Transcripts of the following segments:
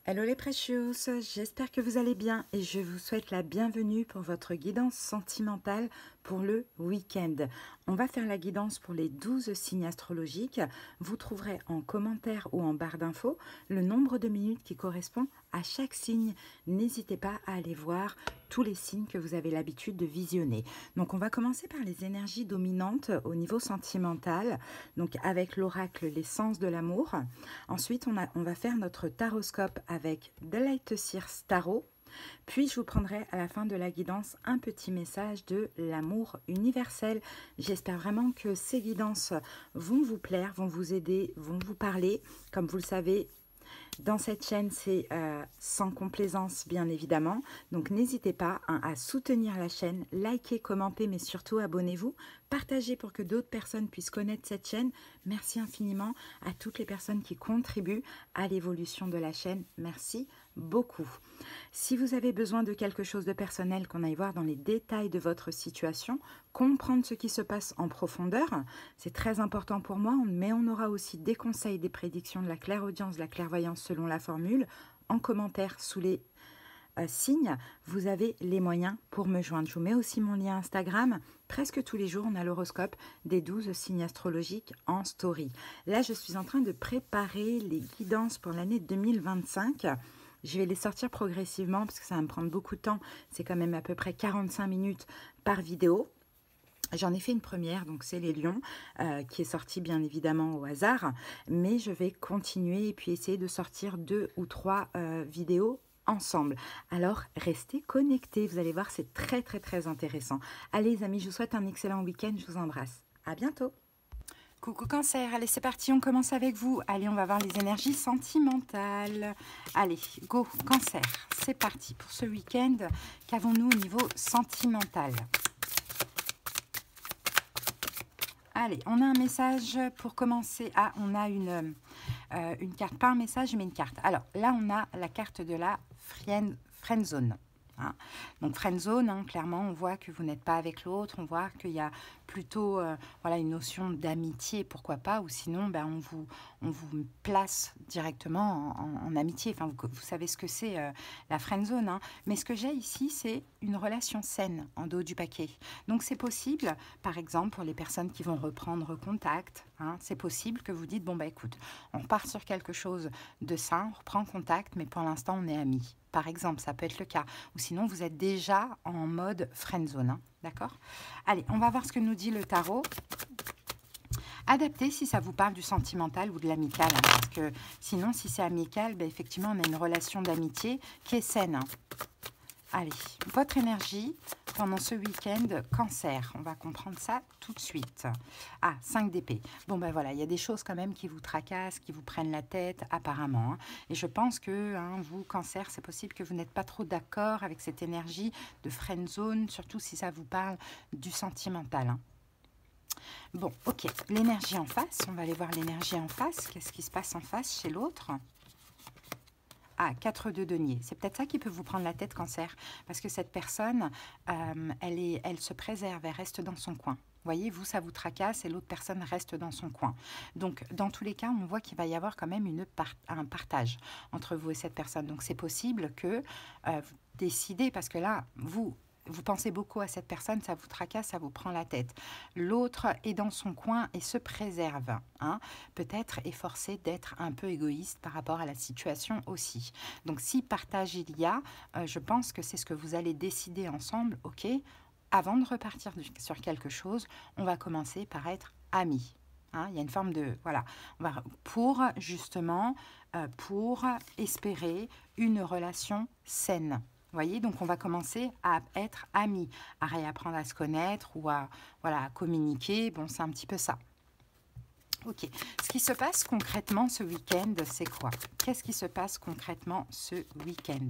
Hello les Precious, j'espère que vous allez bien et je vous souhaite la bienvenue pour votre guidance sentimentale pour le week-end. On va faire la guidance pour les 12 signes astrologiques. Vous trouverez en commentaire ou en barre d'infos le nombre de minutes qui correspond à chaque signe. N'hésitez pas à aller voir tous les signes que vous avez l'habitude de visionner. Donc on va commencer par les énergies dominantes au niveau sentimental, donc avec l'oracle Les Sens de l'amour. Ensuite on va faire notre taroscope avec The Light Seers Tarot. Puis je vous prendrai à la fin de la guidance un petit message de l'amour universel. J'espère vraiment que ces guidances vont vous plaire, vont vous aider, vont vous parler. Comme vous le savez, dans cette chaîne, c'est sans complaisance, bien évidemment. Donc, n'hésitez pas à soutenir la chaîne, likez, commentez, mais surtout abonnez-vous. Partagez pour que d'autres personnes puissent connaître cette chaîne. Merci infiniment à toutes les personnes qui contribuent à l'évolution de la chaîne. Merci beaucoup. Si vous avez besoin de quelque chose de personnel, qu'on aille voir dans les détails de votre situation, comprendre ce qui se passe en profondeur, c'est très important pour moi, mais on aura aussi des conseils, des prédictions, de la clairaudience, de la clairvoyance selon la formule. En commentaire sous les signes, vous avez les moyens pour me joindre. Je vous mets aussi mon lien Instagram. Presque tous les jours, on a l'horoscope des 12 signes astrologiques en story. Là, je suis en train de préparer les guidances pour l'année 2025. Je vais les sortir progressivement parce que ça va me prendre beaucoup de temps. C'est quand même à peu près 45 minutes par vidéo. J'en ai fait une première, donc c'est les lions, qui est sortie bien évidemment au hasard. Mais je vais continuer et puis essayer de sortir 2 ou 3 vidéos ensemble. Alors, restez connectés. Vous allez voir, c'est très, très, très intéressant. Allez, les amis, je vous souhaite un excellent week-end. Je vous embrasse. À bientôt. Coucou Cancer, allez c'est parti, on commence avec vous. Allez, on va voir les énergies sentimentales. Allez, go Cancer, c'est parti pour ce week-end. Qu'avons-nous au niveau sentimental? Allez, on a un message pour commencer. Ah, on a une carte, pas un message, mais une carte. Alors là, on a la carte de la friendzone. Hein. Donc friendzone, hein, clairement, on voit que vous n'êtes pas avec l'autre, on voit qu'il y a plutôt voilà, une notion d'amitié, pourquoi pas, ou sinon ben, on vous place directement en amitié. Enfin, vous savez ce que c'est la friendzone. Hein. Mais ce que j'ai ici, c'est une relation saine en dos du paquet. Donc c'est possible, par exemple, pour les personnes qui vont reprendre contact, hein, c'est possible que vous dites, bon bah écoute, on part sur quelque chose de sain, on reprend contact, mais pour l'instant on est amis. Par exemple, ça peut être le cas. Ou sinon, vous êtes déjà en mode friendzone. Hein, d'accord? Allez, on va voir ce que nous dit le tarot. Adaptez si ça vous parle du sentimental ou de l'amical. Hein, parce que sinon, si c'est amical, ben, effectivement, on a une relation d'amitié qui est saine. Hein. Allez, votre énergie pendant ce week-end Cancer. On va comprendre ça tout de suite. Ah, 5 d'épée. Bon, ben voilà, il y a des choses quand même qui vous tracassent, qui vous prennent la tête, apparemment. Hein. Et je pense que hein, vous, Cancer, c'est possible que vous n'êtes pas trop d'accord avec cette énergie de friendzone, surtout si ça vous parle du sentimental. Hein. Bon, ok. L'énergie en face, on va aller voir l'énergie en face. Qu'est-ce qui se passe en face chez l'autre ? Ah, 4 de denier. C'est peut-être ça qui peut vous prendre la tête, Cancer. Parce que cette personne, elle se préserve, elle reste dans son coin. Vous voyez, vous, ça vous tracasse et l'autre personne reste dans son coin. Donc, dans tous les cas, on voit qu'il va y avoir quand même un partage entre vous et cette personne. Donc, c'est possible que vous décidez, parce que là, vous pensez beaucoup à cette personne, ça vous tracasse, ça vous prend la tête. L'autre est dans son coin et se préserve. Hein. Peut-être est forcé d'être un peu égoïste par rapport à la situation aussi. Donc, si partage il y a, je pense que c'est ce que vous allez décider ensemble. Ok, avant de repartir sur quelque chose, on va commencer par être amis. Hein, il y a une forme de... Voilà, pour justement, pour espérer une relation saine. Vous voyez, donc on va commencer à être amis, à réapprendre à se connaître ou à, voilà, à communiquer. Bon, c'est un petit peu ça. Ok. Ce qui se passe concrètement ce week-end, c'est quoi? Qu'est-ce qui se passe concrètement ce week-end?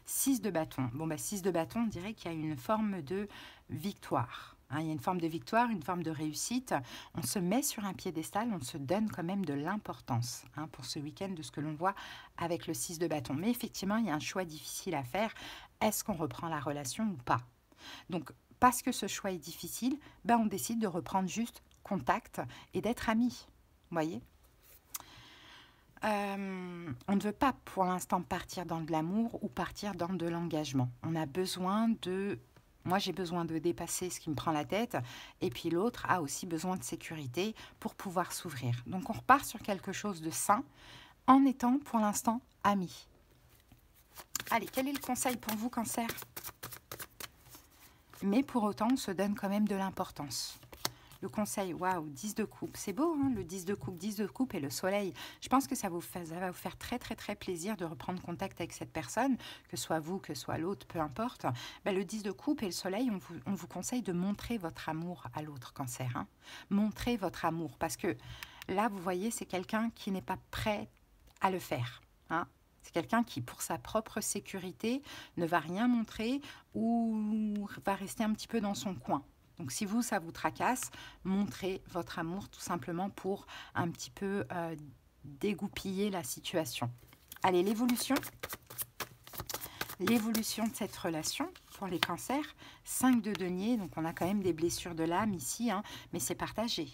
6 de bâton. Bon, bah 6 de bâton, on dirait qu'il y a une forme de victoire. Hein, il y a une forme de victoire, une forme de réussite. On se met sur un piédestal, on se donne quand même de l'importance hein, pour ce week-end de ce que l'on voit avec le 6 de bâton. Mais effectivement, il y a un choix difficile à faire. Est-ce qu'on reprend la relation ou pas? Donc, parce que ce choix est difficile, ben, on décide de reprendre juste contact et d'être amis. Vous voyez? On ne veut pas pour l'instant partir dans de l'amour ou partir dans de l'engagement. On a besoin de... Moi, j'ai besoin de dépasser ce qui me prend la tête. Et puis l'autre a aussi besoin de sécurité pour pouvoir s'ouvrir. Donc, on repart sur quelque chose de sain en étant pour l'instant amis. Allez, quel est le conseil pour vous, Cancer? Mais pour autant, on se donne quand même de l'importance. Le conseil, waouh, 10 de coupe, c'est beau, hein, le 10 de coupe et le soleil. Je pense que ça va vous faire très, très, très plaisir de reprendre contact avec cette personne, que ce soit vous, que ce soit l'autre, peu importe. Ben, le 10 de coupe et le soleil, on vous conseille de montrer votre amour à l'autre, Cancer. Hein. Montrez votre amour, parce que là, vous voyez, c'est quelqu'un qui n'est pas prêt à le faire. Hein. C'est quelqu'un qui, pour sa propre sécurité, ne va rien montrer ou va rester un petit peu dans son coin. Donc, si vous, ça vous tracasse, montrez votre amour tout simplement pour un petit peu dégoupiller la situation. Allez, l'évolution. L'évolution de cette relation pour les cancers. 5 de denier, donc on a quand même des blessures de l'âme ici, hein, mais c'est partagé.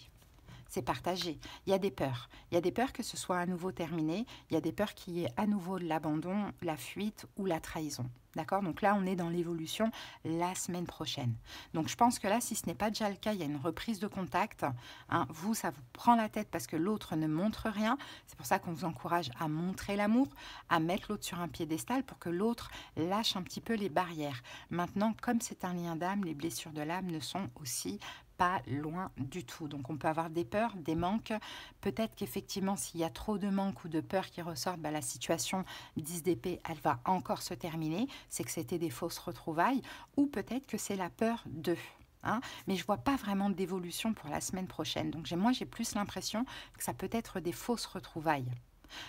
C'est partagé. Il y a des peurs. Il y a des peurs que ce soit à nouveau terminé. Il y a des peurs qu'il y ait à nouveau de l'abandon, la fuite ou la trahison. D'accord? Donc là, on est dans l'évolution la semaine prochaine. Donc je pense que là, si ce n'est pas déjà le cas, il y a une reprise de contact. Hein, vous, ça vous prend la tête parce que l'autre ne montre rien. C'est pour ça qu'on vous encourage à montrer l'amour, à mettre l'autre sur un piédestal pour que l'autre lâche un petit peu les barrières. Maintenant, comme c'est un lien d'âme, les blessures de l'âme ne sont aussi pas loin du tout. Donc on peut avoir des peurs, des manques. Peut-être qu'effectivement, s'il y a trop de manques ou de peurs qui ressortent, bah, la situation 10 d'épée, elle va encore se terminer. C'est que c'était des fausses retrouvailles. Ou peut-être que c'est la peur d'eux. Hein, mais je ne vois pas vraiment d'évolution pour la semaine prochaine. Donc moi, j'ai plus l'impression que ça peut être des fausses retrouvailles.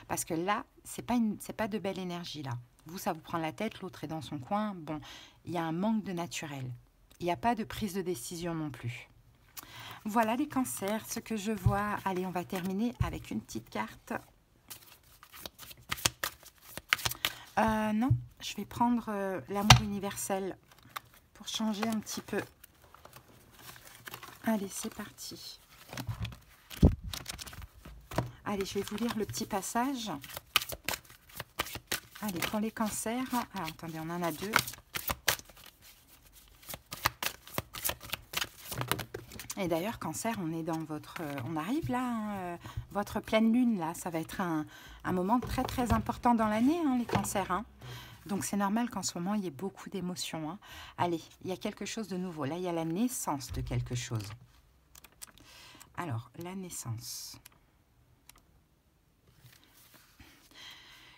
Parce que là, c'est pas de belle énergie là. Vous, ça vous prend la tête, l'autre est dans son coin. Bon, il y a un manque de naturel. Il n'y a pas de prise de décision non plus. Voilà les cancers, ce que je vois. Allez, on va terminer avec une petite carte. Non, je vais prendre l'amour universel pour changer un petit peu. Allez, c'est parti. Allez, je vais vous lire le petit passage. Allez, pour les cancers. Ah, attendez, on en a deux. Et d'ailleurs, Cancer, on est dans votre... on arrive là, hein, votre pleine lune, là. Ça va être un moment très, très important dans l'année, hein, les cancers. Hein. Donc, c'est normal qu'en ce moment, il y ait beaucoup d'émotions. Hein. Allez, il y a quelque chose de nouveau. Là, il y a la naissance de quelque chose. Alors, la naissance.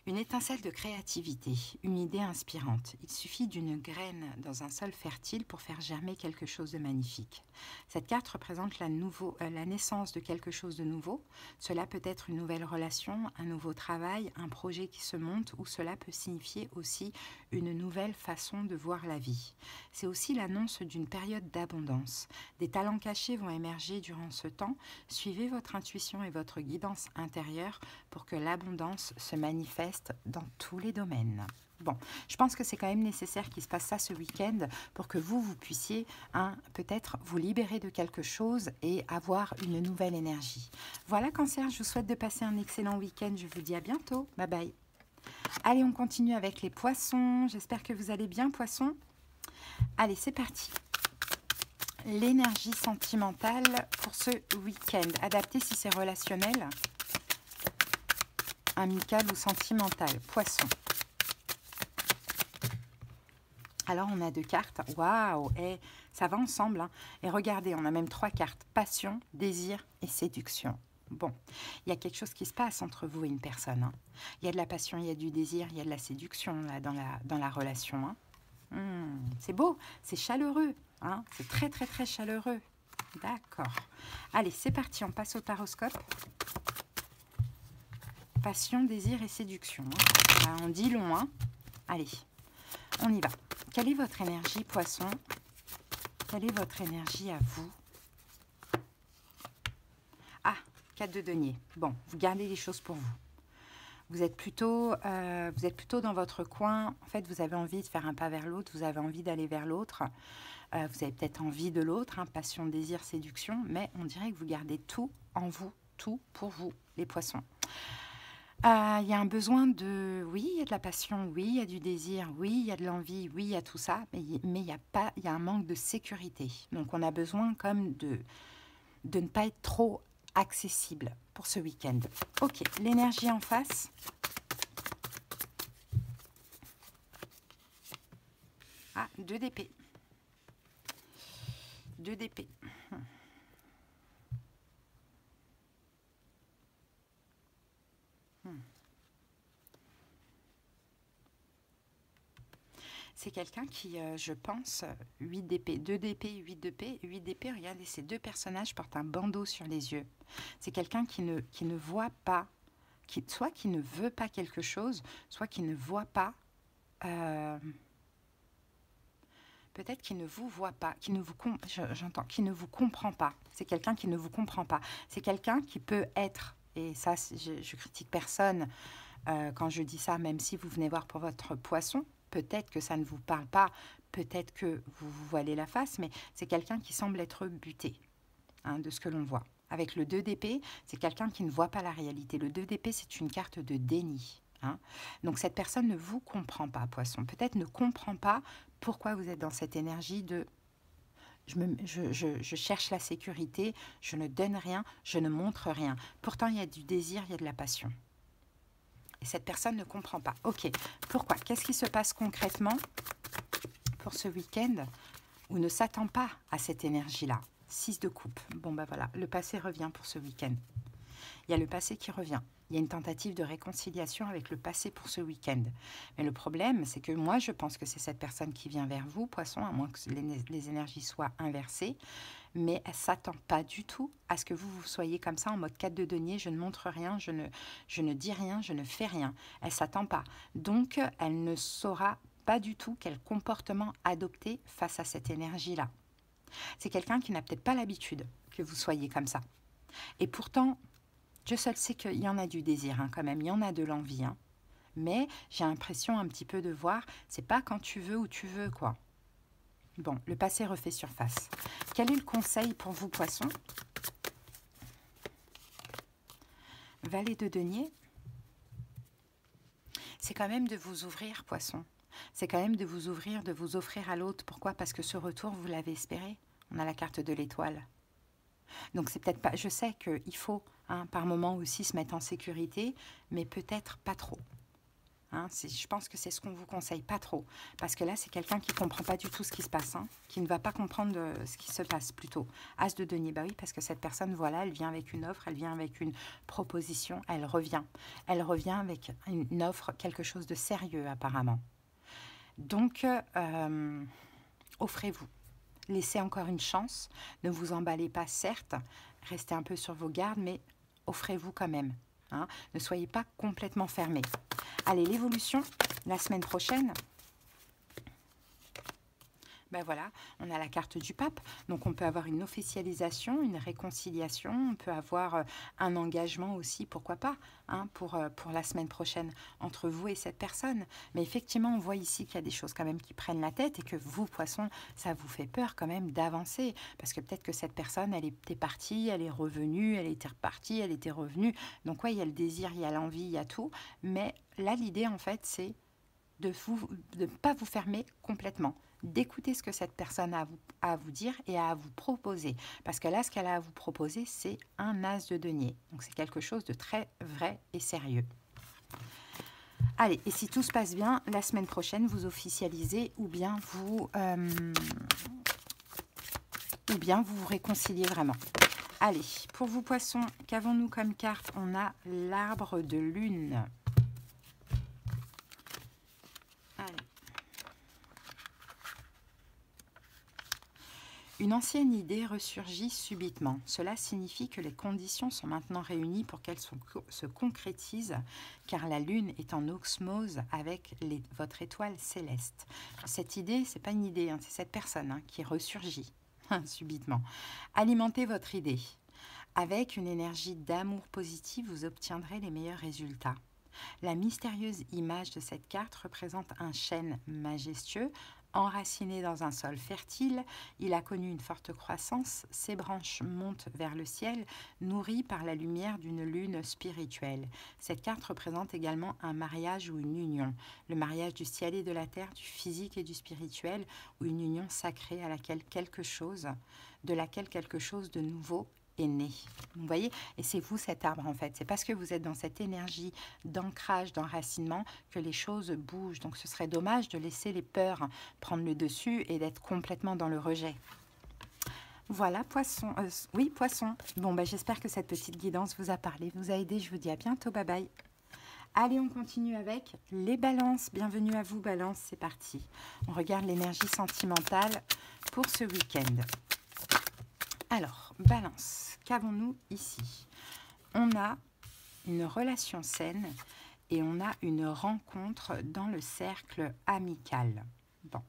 Une étincelle de créativité, une idée inspirante. Il suffit d'une graine dans un sol fertile pour faire germer quelque chose de magnifique. Cette carte représente la naissance de quelque chose de nouveau. Cela peut être une nouvelle relation, un nouveau travail, un projet qui se monte, ou cela peut signifier aussi une nouvelle façon de voir la vie. C'est aussi l'annonce d'une période d'abondance. Des talents cachés vont émerger durant ce temps. Suivez votre intuition et votre guidance intérieure pour que l'abondance se manifeste dans tous les domaines. Bon, je pense que c'est quand même nécessaire qu'il se passe ça ce week-end pour que vous puissiez peut-être vous libérer de quelque chose et avoir une nouvelle énergie. Voilà, Cancer, je vous souhaite de passer un excellent week-end. Je vous dis à bientôt. Bye bye. Allez, on continue avec les poissons. J'espère que vous allez bien, poissons. Allez, c'est parti. L'énergie sentimentale pour ce week-end. Adapté si c'est relationnel, amical ou sentimental. Poisson. Alors, on a deux cartes. Waouh! Et ça va ensemble. Hein. Et regardez, on a même trois cartes. Passion, désir et séduction. Bon, il y a quelque chose qui se passe entre vous et une personne. Hein. Il y a de la passion, il y a du désir, il y a de la séduction là, dans la relation. Hein. C'est beau, c'est chaleureux. Hein. C'est très, très, très chaleureux. D'accord. Allez, c'est parti, on passe au taroscope. Passion, désir et séduction. Hein. On dit long. Hein. Allez, on y va. Quelle est votre énergie, poisson? Quelle est votre énergie à vous? Ah, 4 de denier. Bon, vous gardez les choses pour vous. Vous êtes plutôt dans votre coin. En fait, vous avez envie de faire un pas vers l'autre. Vous avez envie d'aller vers l'autre. Vous avez peut-être envie de l'autre. Hein, passion, désir, séduction. Mais on dirait que vous gardez tout en vous. Tout pour vous, les poissons. Il y a un besoin de... Oui, il y a de la passion, oui, il y a du désir, oui, il y a de l'envie, oui, il y a tout ça, mais il y a pas, il y a un manque de sécurité. Donc on a besoin comme de ne pas être trop accessible pour ce week-end. Ok, l'énergie en face. Ah, 2 d'épée. 2 d'épée. C'est quelqu'un qui, je pense, 8 d'épée, 2 d'épée, 8 d'épée, 8 d'épée, regardez, ces deux personnages portent un bandeau sur les yeux. C'est quelqu'un qui ne voit pas, soit qui ne veut pas quelque chose, soit qui ne voit pas, euh, peut-être qui ne vous voit pas, qui ne vous, j'entends, qui ne vous comprend pas. C'est quelqu'un qui ne vous comprend pas. C'est quelqu'un qui peut être, et ça, je critique personne quand je dis ça, même si vous venez voir pour votre poisson, peut-être que ça ne vous parle pas, peut-être que vous vous voilez la face, mais c'est quelqu'un qui semble être buté, hein, de ce que l'on voit. Avec le 2 d'épée, c'est quelqu'un qui ne voit pas la réalité. Le 2 d'épée, c'est une carte de déni. Hein. Donc cette personne ne vous comprend pas, poisson. Peut-être ne comprend pas pourquoi vous êtes dans cette énergie de je cherche la sécurité, je ne donne rien, je ne montre rien. Pourtant, il y a du désir, il y a de la passion. Et cette personne ne comprend pas. Ok, pourquoi? Qu'est-ce qui se passe concrètement pour ce week-end où ne s'attend pas à cette énergie-là? 6 de coupe. Bon, ben voilà, le passé revient pour ce week-end. Il y a le passé qui revient. Il y a une tentative de réconciliation avec le passé pour ce week-end. Mais le problème, c'est que moi, je pense que c'est cette personne qui vient vers vous, poisson, à moins que les énergies soient inversées. Mais elle ne s'attend pas du tout à ce que vous soyez comme ça en mode 4 de denier, je ne montre rien, je ne dis rien, je ne fais rien. Elle ne s'attend pas. Donc, elle ne saura pas du tout quel comportement adopter face à cette énergie-là. C'est quelqu'un qui n'a peut-être pas l'habitude que vous soyez comme ça. Et pourtant, Dieu seul sait qu'il y en a du désir hein, quand même, il y en a de l'envie. Hein. Mais j'ai l'impression un petit peu de voir, c'est pas quand tu veux ou tu veux, quoi. Bon, le passé refait surface. Quel est le conseil pour vous, poissons? Valet de denier. C'est quand même de vous ouvrir, poisson. C'est quand même de vous ouvrir, de vous offrir à l'autre. Pourquoi? Parce que ce retour, vous l'avez espéré. On a la carte de l'étoile. Donc c'est peut-être pas... Je sais qu'il faut, hein, par moment aussi, se mettre en sécurité, mais peut-être pas trop. Hein, je pense que c'est ce qu'on vous conseille, pas trop. Parce que là, c'est quelqu'un qui ne comprend pas du tout ce qui se passe, hein, qui ne va pas comprendre ce qui se passe plutôt. As de denier, bah oui, parce que cette personne, voilà, elle vient avec une offre, elle vient avec une proposition, elle revient. Elle revient avec une offre, quelque chose de sérieux apparemment. Donc, offrez-vous. Laissez encore une chance. Ne vous emballez pas, certes. Restez un peu sur vos gardes, mais offrez-vous quand même. Hein. Ne soyez pas complètement fermés. Allez, l'évolution, la semaine prochaine. Ben voilà, on a la carte du pape, donc on peut avoir une officialisation, une réconciliation, on peut avoir un engagement aussi, pourquoi pas, hein, pour la semaine prochaine entre vous et cette personne. Mais effectivement, on voit ici qu'il y a des choses quand même qui prennent la tête et que vous, poisson, ça vous fait peur quand même d'avancer. Parce que peut-être que cette personne, elle était partie, elle est revenue, elle était repartie, elle était revenue. Donc ouais, il y a le désir, il y a l'envie, il y a tout. Mais là, l'idée, en fait, c'est de ne pas vous fermer complètement, d'écouter ce que cette personne a à vous dire et à vous proposer. Parce que là, ce qu'elle a à vous proposer, c'est un as de denier. Donc c'est quelque chose de très vrai et sérieux. Allez, et si tout se passe bien, la semaine prochaine, vous officialisez ou bien vous vous réconciliez vraiment. Allez, pour vous poissons, qu'avons-nous comme carte? On a l'arbre de lune. Une ancienne idée ressurgit subitement. Cela signifie que les conditions sont maintenant réunies pour qu'elles se concrétisent, car la Lune est en osmose avec votre étoile céleste. Cette idée, ce n'est pas une idée, hein, c'est cette personne hein, qui ressurgit subitement. Alimentez votre idée. Avec une énergie d'amour positif, vous obtiendrez les meilleurs résultats. La mystérieuse image de cette carte représente un chêne majestueux enraciné dans un sol fertile, il a connu une forte croissance, ses branches montent vers le ciel, nourries par la lumière d'une lune spirituelle. Cette carte représente également un mariage ou une union, le mariage du ciel et de la terre, du physique et du spirituel, ou une union sacrée de laquelle quelque chose de nouveau est né. Vous voyez, et c'est vous cet arbre en fait. C'est parce que vous êtes dans cette énergie d'ancrage, d'enracinement que les choses bougent. Donc ce serait dommage de laisser les peurs prendre le dessus et d'être complètement dans le rejet. Voilà, poisson. Oui, poisson. Bon, j'espère que cette petite guidance vous a parlé, vous a aidé. Je vous dis à bientôt. Bye bye. Allez, on continue avec les balances. Bienvenue à vous, balance. C'est parti. On regarde l'énergie sentimentale pour ce week-end. Alors, balance, qu'avons-nous ici? On a une relation saine et on a une rencontre dans le cercle amical. Bon,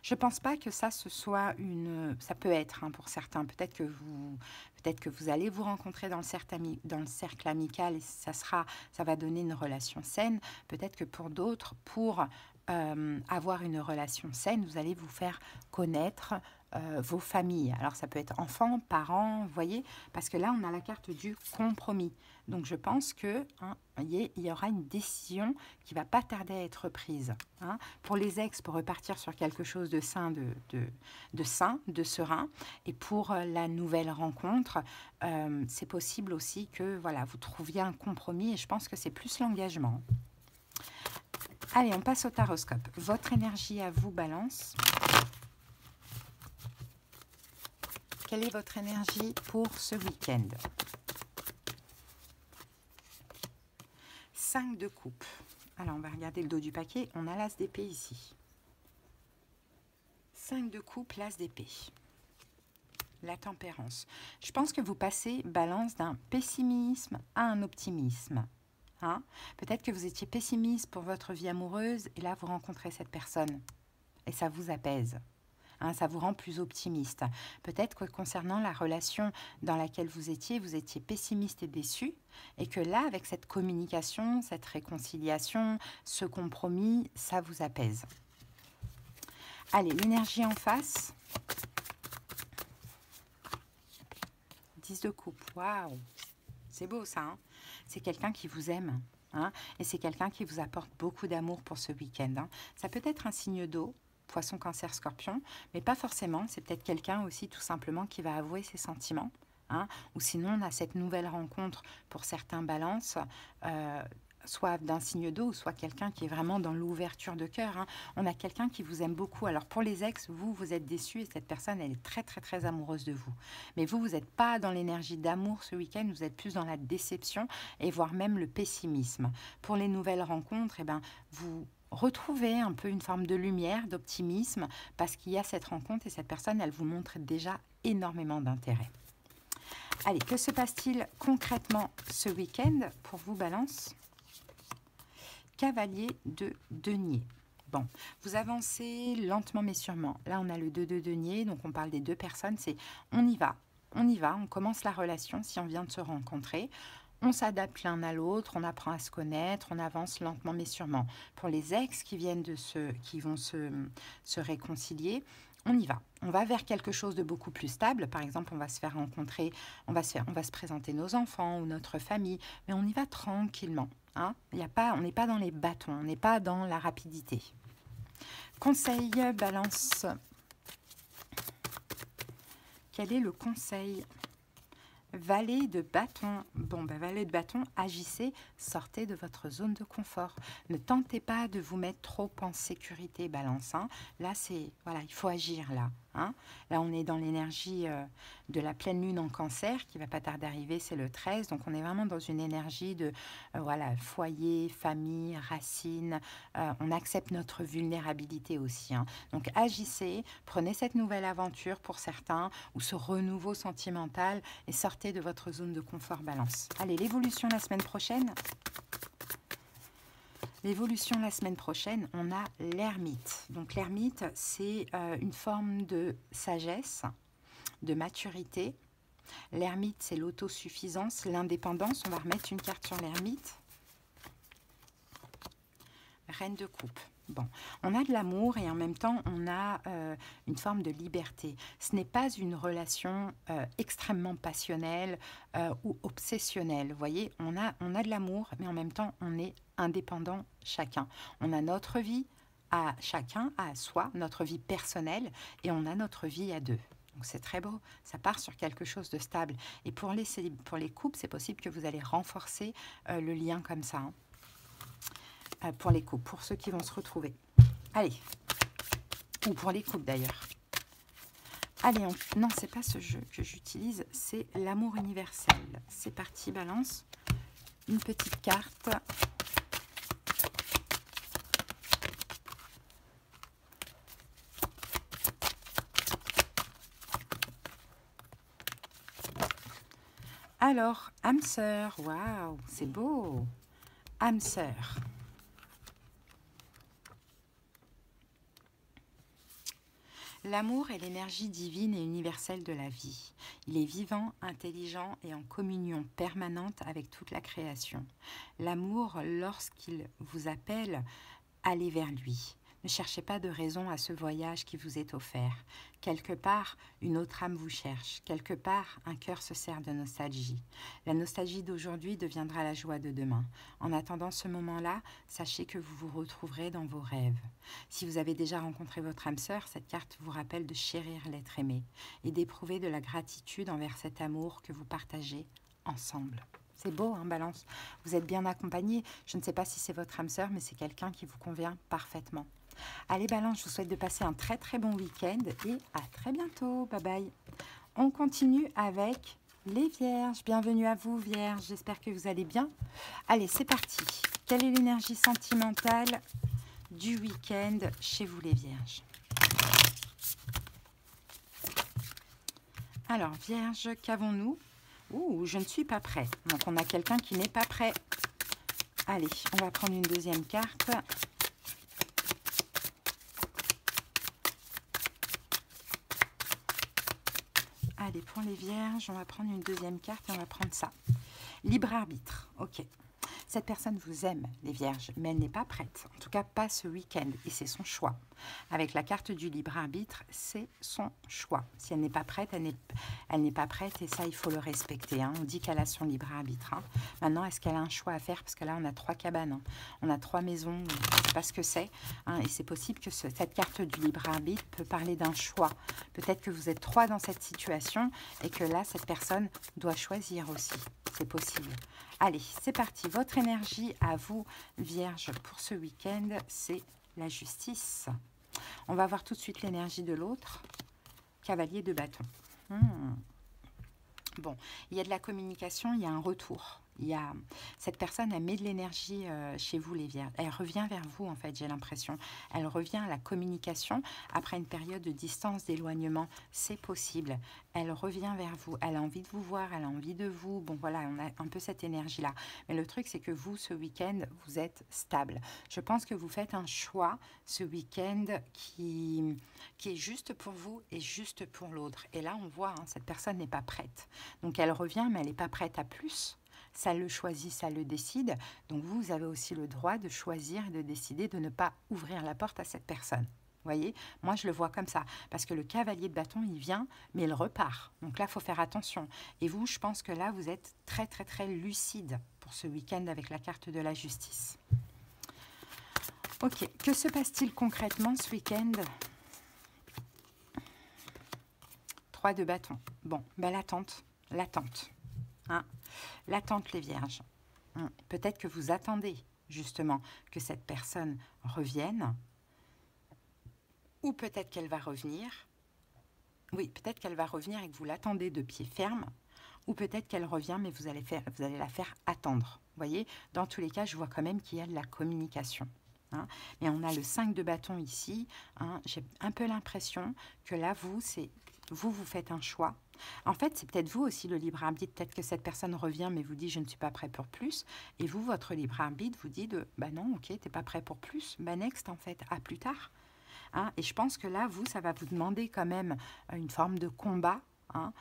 je ne pense pas que ça, ce soit une... Ça peut être pour certains. Peut-être que vous allez vous rencontrer dans le cercle amical et ça va donner une relation saine. Peut-être que pour d'autres, pour avoir une relation saine, vous allez vous faire connaître vos familles. Alors ça peut être enfants, parents, vous voyez, parce que là on a la carte du compromis. Donc je pense que il y aura une décision qui va pas tarder à être prise. Pour les ex, pour repartir sur quelque chose de sain, de serein. Et pour la nouvelle rencontre, c'est possible aussi que voilà, vous trouviez un compromis et je pense que c'est plus l'engagement. Allez, on passe au taroscope. Votre énergie à vous, balance. Quelle est votre énergie pour ce week-end? 5 de coupe. Alors, on va regarder le dos du paquet. On a l'as d'épée ici. 5 de coupe, l'as d'épée. La tempérance. Je pense que vous passez, balance, d'un pessimisme à un optimisme. Peut-être que vous étiez pessimiste pour votre vie amoureuse et là, vous rencontrez cette personne. Et ça vous apaise. Ça vous rend plus optimiste. Peut-être que concernant la relation dans laquelle vous étiez pessimiste et déçu, et que là, avec cette communication, cette réconciliation, ce compromis, ça vous apaise. Allez, l'énergie en face. 10 de coupe, waouh, c'est beau ça. C'est quelqu'un qui vous aime. Et c'est quelqu'un qui vous apporte beaucoup d'amour pour ce week-end. Ça peut être un signe d'eau, Poisson, Cancer, Scorpion, mais pas forcément. C'est peut-être quelqu'un aussi tout simplement qui va avouer ses sentiments. Ou sinon, on a cette nouvelle rencontre pour certains balances, soit d'un signe d'eau, ou soit quelqu'un qui est vraiment dans l'ouverture de cœur. On a quelqu'un qui vous aime beaucoup. Alors pour les ex, vous êtes déçus et cette personne, elle est très très très amoureuse de vous. Mais vous n'êtes pas dans l'énergie d'amour ce week-end, vous êtes plus dans la déception et voire même le pessimisme. Pour les nouvelles rencontres, vous retrouvez un peu une forme de lumière, d'optimisme, parce qu'il y a cette rencontre et cette personne, elle vous montre déjà énormément d'intérêt. Allez, que se passe-t-il concrètement ce week-end pour vous, balance? Cavalier de denier. Bon, vous avancez lentement mais sûrement. Là, on a le 2 de denier, donc on parle des deux personnes. C'est on y va, on commence la relation si on vient de se rencontrer. On s'adapte l'un à l'autre, on apprend à se connaître, on avance lentement mais sûrement. Pour les ex qui vont se réconcilier, on y va. On va vers quelque chose de beaucoup plus stable. Par exemple, on va se faire rencontrer, on va se présenter nos enfants ou notre famille, mais on y va tranquillement. On n'est pas dans les bâtons, on n'est pas dans la rapidité. Conseil, balance. Quel est le conseil? Valet de bâton. Bon, valet de bâton, agissez, sortez de votre zone de confort. Ne tentez pas de vous mettre trop en sécurité, balance. Là, il faut agir là. Là, on est dans l'énergie de la pleine lune en cancer, qui va pas tarder d'arriver, c'est le 13. Donc, on est vraiment dans une énergie de foyer, famille, racines. On accepte notre vulnérabilité aussi. Donc, agissez, prenez cette nouvelle aventure pour certains, ou ce renouveau sentimental, et sortez de votre zone de confort, balance. Allez, l'évolution la semaine prochaine. L'évolution la semaine prochaine, on a l'ermite. Donc l'ermite, c'est une forme de sagesse, de maturité. L'ermite, c'est l'autosuffisance, l'indépendance. On va remettre une carte sur l'ermite. Reine de coupe. Bon, on a de l'amour et en même temps, on a une forme de liberté. Ce n'est pas une relation extrêmement passionnelle ou obsessionnelle. Vous voyez, on a de l'amour, mais en même temps, on est indépendant chacun. On a notre vie à chacun, à soi, notre vie personnelle, et on a notre vie à deux. Donc c'est très beau, ça part sur quelque chose de stable. Et pour les couples, c'est possible que vous allez renforcer le lien comme ça. Hein. Pour les couples, pour ceux qui vont se retrouver. Allez, ou pour les couples d'ailleurs. Allez, non, c'est pas ce jeu que j'utilise, c'est l'amour universel. C'est parti, balance. Une petite carte. Alors, âme sœur, waouh, c'est beau. Âme sœur. L'amour est l'énergie divine et universelle de la vie. Il est vivant, intelligent et en communion permanente avec toute la création. L'amour, lorsqu'il vous appelle, allez vers lui. Ne cherchez pas de raison à ce voyage qui vous est offert. Quelque part, une autre âme vous cherche. Quelque part, un cœur se sert de nostalgie. La nostalgie d'aujourd'hui deviendra la joie de demain. En attendant ce moment-là, sachez que vous vous retrouverez dans vos rêves. Si vous avez déjà rencontré votre âme sœur, cette carte vous rappelle de chérir l'être aimé et d'éprouver de la gratitude envers cet amour que vous partagez ensemble. C'est beau, hein, Balance? Vous êtes bien accompagné. Je ne sais pas si c'est votre âme sœur, mais c'est quelqu'un qui vous convient parfaitement. Allez, Balance, je vous souhaite de passer un très très bon week-end et à très bientôt. Bye bye. On continue avec les Vierges. Bienvenue à vous, Vierges. J'espère que vous allez bien. Allez, c'est parti. Quelle est l'énergie sentimentale du week-end chez vous, les Vierges? Alors, Vierge, qu'avons-nous? Ouh, je ne suis pas prêt. Donc, on a quelqu'un qui n'est pas prêt. Allez, on va prendre une deuxième carte. Allez, pour les Vierges, on va prendre une deuxième carte et on va prendre ça. Libre arbitre, ok. Cette personne vous aime, les Vierges, mais elle n'est pas prête. En tout cas, pas ce week-end. Et c'est son choix. Avec la carte du libre arbitre, c'est son choix. Si elle n'est pas prête, elle n'est pas prête. Et ça, il faut le respecter. Hein. On dit qu'elle a son libre arbitre. Hein. Maintenant, est-ce qu'elle a un choix à faire? Parce que là, on a 3 cabanes. Hein. On a 3 maisons. Je ne sais pas ce que c'est. Hein. Et c'est possible que cette carte du libre arbitre peut parler d'un choix. Peut-être que vous êtes 3 dans cette situation et que là, cette personne doit choisir aussi. C'est possible. Allez, c'est parti. Votre énergie à vous, Vierge, pour ce week-end, c'est la justice. On va voir tout de suite l'énergie de l'autre. Cavalier de bâton. Bon, il y a de la communication, il y a un retour. Cette personne, elle met de l'énergie chez vous, les Vierges. Elle revient vers vous, en fait, j'ai l'impression. Elle revient à la communication après une période de distance, d'éloignement. C'est possible. Elle revient vers vous. Elle a envie de vous voir, elle a envie de vous. Bon, voilà, on a un peu cette énergie-là. Mais le truc, c'est que vous, ce week-end, vous êtes stable. Je pense que vous faites un choix ce week-end qui est juste pour vous et juste pour l'autre. Et là, on voit, hein, cette personne n'est pas prête. Donc, elle revient, mais elle n'est pas prête à plus. Ça le choisit, ça le décide. Donc vous avez aussi le droit de choisir et de décider de ne pas ouvrir la porte à cette personne. Vous voyez, moi je le vois comme ça. Parce que le cavalier de bâton, il vient, mais il repart. Donc là, il faut faire attention. Et vous, je pense que là, vous êtes très très très lucide pour ce week-end avec la carte de la justice. Ok, que se passe-t-il concrètement ce week-end? 3 de bâton. Bon, ben l'attente. Hein? L'attente, les Vierges. Peut-être que vous attendez justement que cette personne revienne, ou peut-être qu'elle va revenir. Oui, peut-être qu'elle va revenir et que vous l'attendez de pied ferme, ou peut-être qu'elle revient, mais vous allez la faire attendre. Vous voyez, dans tous les cas, je vois quand même qu'il y a de la communication. Hein. Et on a le 5 de bâton ici. Hein. J'ai un peu l'impression que là, vous faites un choix. En fait, c'est peut-être vous aussi le libre arbitre. Peut-être que cette personne revient, mais vous dit je ne suis pas prêt pour plus. Et vous, votre libre arbitre, vous dit bah non, ok, t'es pas prêt pour plus. Bah next, en fait, à plus tard. Hein. Et je pense que là, vous, ça va vous demander quand même une forme de combat. Hein.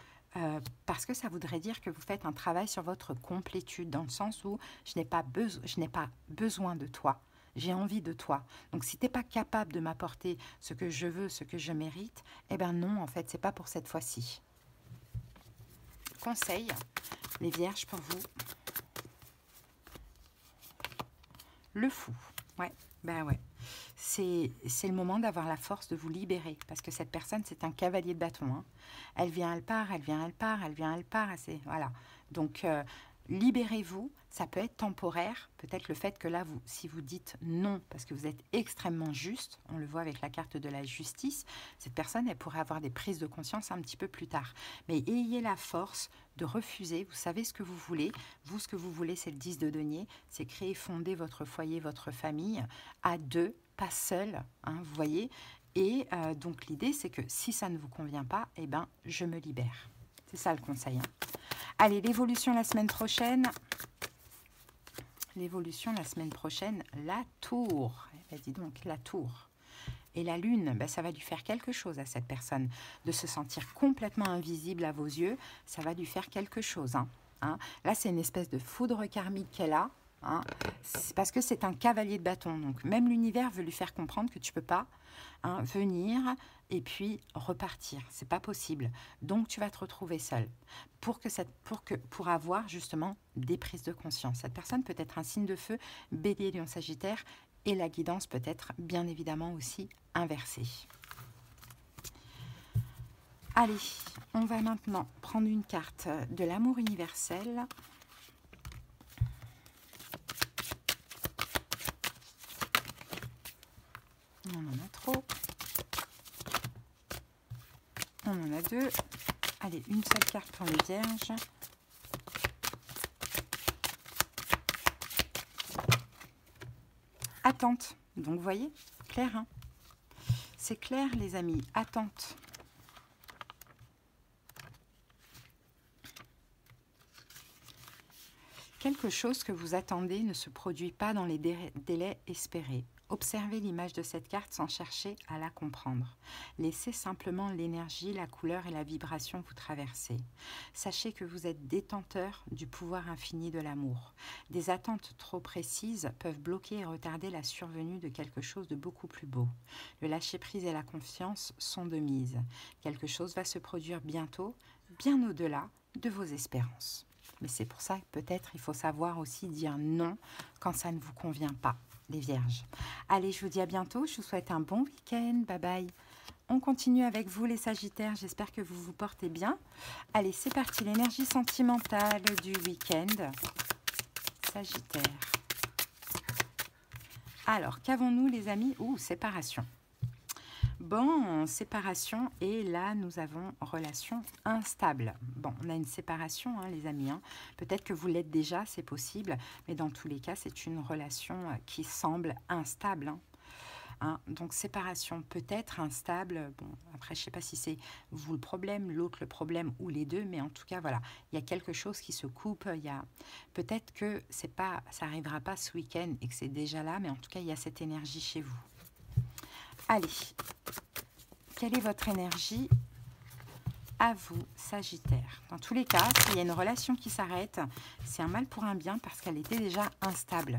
Parce que ça voudrait dire que vous faites un travail sur votre complétude, dans le sens où je n'ai pas besoin de toi. j'ai envie de toi. Donc si tu n'es pas capable de m'apporter ce que je veux, ce que je mérite, eh bien non, en fait, c'est pas pour cette fois-ci. Conseil, les vierges pour vous. Le fou. Ouais, ben ouais. C'est le moment d'avoir la force de vous libérer. Parce que cette personne, c'est un cavalier de bâton. Hein. Elle vient, elle part, elle vient, elle part, elle vient, elle part. Voilà. Donc, libérez-vous. Ça peut être temporaire. Peut-être le fait que là, si vous dites non, parce que vous êtes extrêmement juste, on le voit avec la carte de la justice, cette personne, elle pourrait avoir des prises de conscience un petit peu plus tard. Mais ayez la force de refuser. Vous savez ce que vous voulez. Vous, ce que vous voulez, c'est le 10 de denier. C'est créer, fonder votre foyer, votre famille à deux, pas seul. Hein, vous voyez. Et donc, l'idée, c'est que si ça ne vous convient pas, eh ben, je me libère. C'est ça le conseil. Hein. Allez, l'évolution la semaine prochaine. L'évolution la semaine prochaine, la tour. Eh bien, dis donc, la tour. Et la lune, ben, ça va lui faire quelque chose à cette personne. De se sentir complètement invisible à vos yeux, ça va lui faire quelque chose. Hein. Là, c'est une espèce de foudre karmique qu'elle a. Hein. Parce que c'est un cavalier de bâton. Donc, même l'univers veut lui faire comprendre que tu ne peux pas venir et puis repartir. C'est pas possible. Donc, tu vas te retrouver seule. Pour avoir justement des prises de conscience. Cette personne peut être un signe de feu, bélier, lion, sagittaire, et la guidance peut être bien évidemment aussi inversée. Allez, on va maintenant prendre une carte de l'amour universel. On en a trop. On en a deux. Allez, une seule carte pour les vierges. Attente. Donc, vous voyez, clair. Hein, c'est clair, les amis. Attente. Quelque chose que vous attendez ne se produit pas dans les délais espérés. Observez l'image de cette carte sans chercher à la comprendre. Laissez simplement l'énergie, la couleur et la vibration vous traverser. Sachez que vous êtes détenteur du pouvoir infini de l'amour. Des attentes trop précises peuvent bloquer et retarder la survenue de quelque chose de beaucoup plus beau. Le lâcher-prise et la confiance sont de mise. Quelque chose va se produire bientôt, bien au-delà de vos espérances. Mais c'est pour ça que peut-être il faut savoir aussi dire non quand ça ne vous convient pas, les vierges. Allez, je vous dis à bientôt. Je vous souhaite un bon week-end. Bye bye. On continue avec vous, les sagittaires. J'espère que vous vous portez bien. Allez, c'est parti. L'énergie sentimentale du week-end. Sagittaire. Alors, qu'avons-nous, les amis? Séparation. Bon, séparation, et là, nous avons relation instable. Bon, on a une séparation, hein, les amis. Hein. Peut-être que vous l'êtes déjà, c'est possible, mais dans tous les cas, c'est une relation qui semble instable. Hein. Donc, séparation peut-être instable. Bon, après, je ne sais pas si c'est vous le problème, l'autre le problème, ou les deux, mais en tout cas, voilà, il y a quelque chose qui se coupe. Peut-être que ça n'arrivera pas ce week-end et que c'est déjà là, mais en tout cas, il y a cette énergie chez vous. Allez, quelle est votre énergie à vous, Sagittaire? Dans tous les cas, s'il y a une relation qui s'arrête, c'est un mal pour un bien parce qu'elle était déjà instable.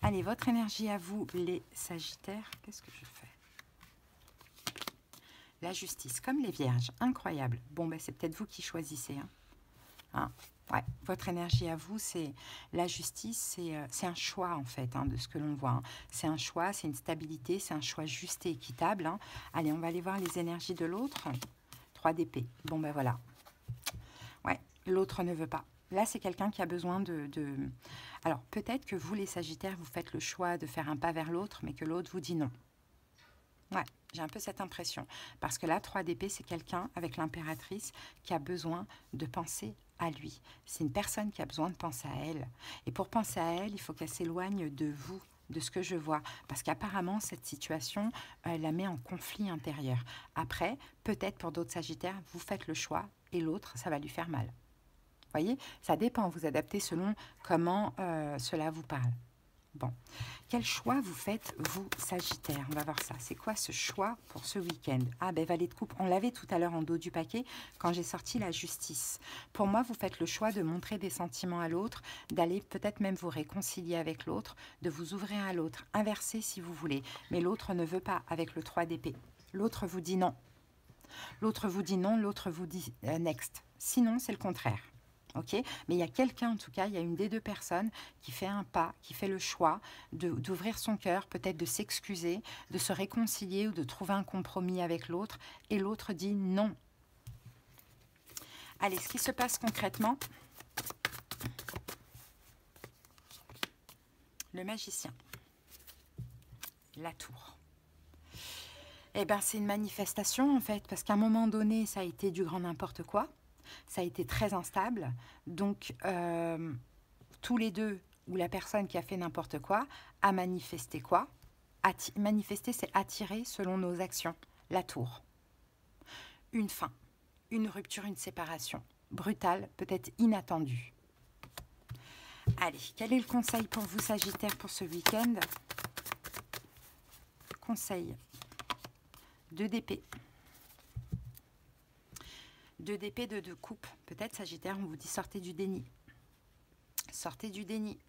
Allez, votre énergie à vous, les Sagittaires. Qu'est-ce que je fais? La justice, comme les vierges, incroyable. Bon, ben, c'est peut-être vous qui choisissez. Hein. Ouais, votre énergie à vous, c'est la justice, c'est un choix en fait, hein, de ce que l'on voit. Hein. C'est un choix, c'est une stabilité, c'est un choix juste et équitable. Hein. Allez, on va aller voir les énergies de l'autre. 3 d'épée. Bon, ben voilà. Ouais, l'autre ne veut pas. Là, c'est quelqu'un qui a besoin de... Alors, peut-être que vous, les Sagittaires, vous faites le choix de faire un pas vers l'autre, mais que l'autre vous dit non. Ouais, j'ai un peu cette impression. Parce que là, 3 d'épée, c'est quelqu'un avec l'impératrice qui a besoin de penser à lui. C'est une personne qui a besoin de penser à elle. Et pour penser à elle, il faut qu'elle s'éloigne de vous, de ce que je vois. Parce qu'apparemment, cette situation la met en conflit intérieur. Après, peut-être pour d'autres Sagittaires, vous faites le choix et l'autre, ça va lui faire mal. Vous voyez, ça dépend, vous adaptez selon comment cela vous parle. Bon, quel choix vous faites, vous, Sagittaire? On va voir ça. C'est quoi ce choix pour ce week-end? Ah, ben, Valet de coupe. On l'avait tout à l'heure en dos du paquet quand j'ai sorti la justice. Pour moi, vous faites le choix de montrer des sentiments à l'autre, d'aller peut-être même vous réconcilier avec l'autre, de vous ouvrir à l'autre, inverser si vous voulez. Mais l'autre ne veut pas avec le 3 d'épée. L'autre vous dit non. L'autre vous dit non, l'autre vous dit next. Sinon, c'est le contraire. Ok, mais il y a quelqu'un, en tout cas, il y a une des deux personnes qui fait un pas, qui fait le choix d'ouvrir son cœur, peut-être de s'excuser, de se réconcilier ou de trouver un compromis avec l'autre, et l'autre dit non. Allez, ce qui se passe concrètement, le magicien, la tour. Eh bien, c'est une manifestation, en fait, parce qu'à un moment donné, ça a été du grand n'importe quoi. Ça a été très instable. Donc, tous les deux, ou la personne qui a fait n'importe quoi, a manifesté quoi? Manifester, c'est attirer selon nos actions. La tour. Une fin, une rupture, une séparation. Brutale, peut-être inattendue. Allez, quel est le conseil pour vous, Sagittaire, pour ce week-end? Conseil. 2 d'épée. 2 d'épée, 2 de coupe. Peut-être, Sagittaire, on vous dit sortez du déni. Sortez du déni.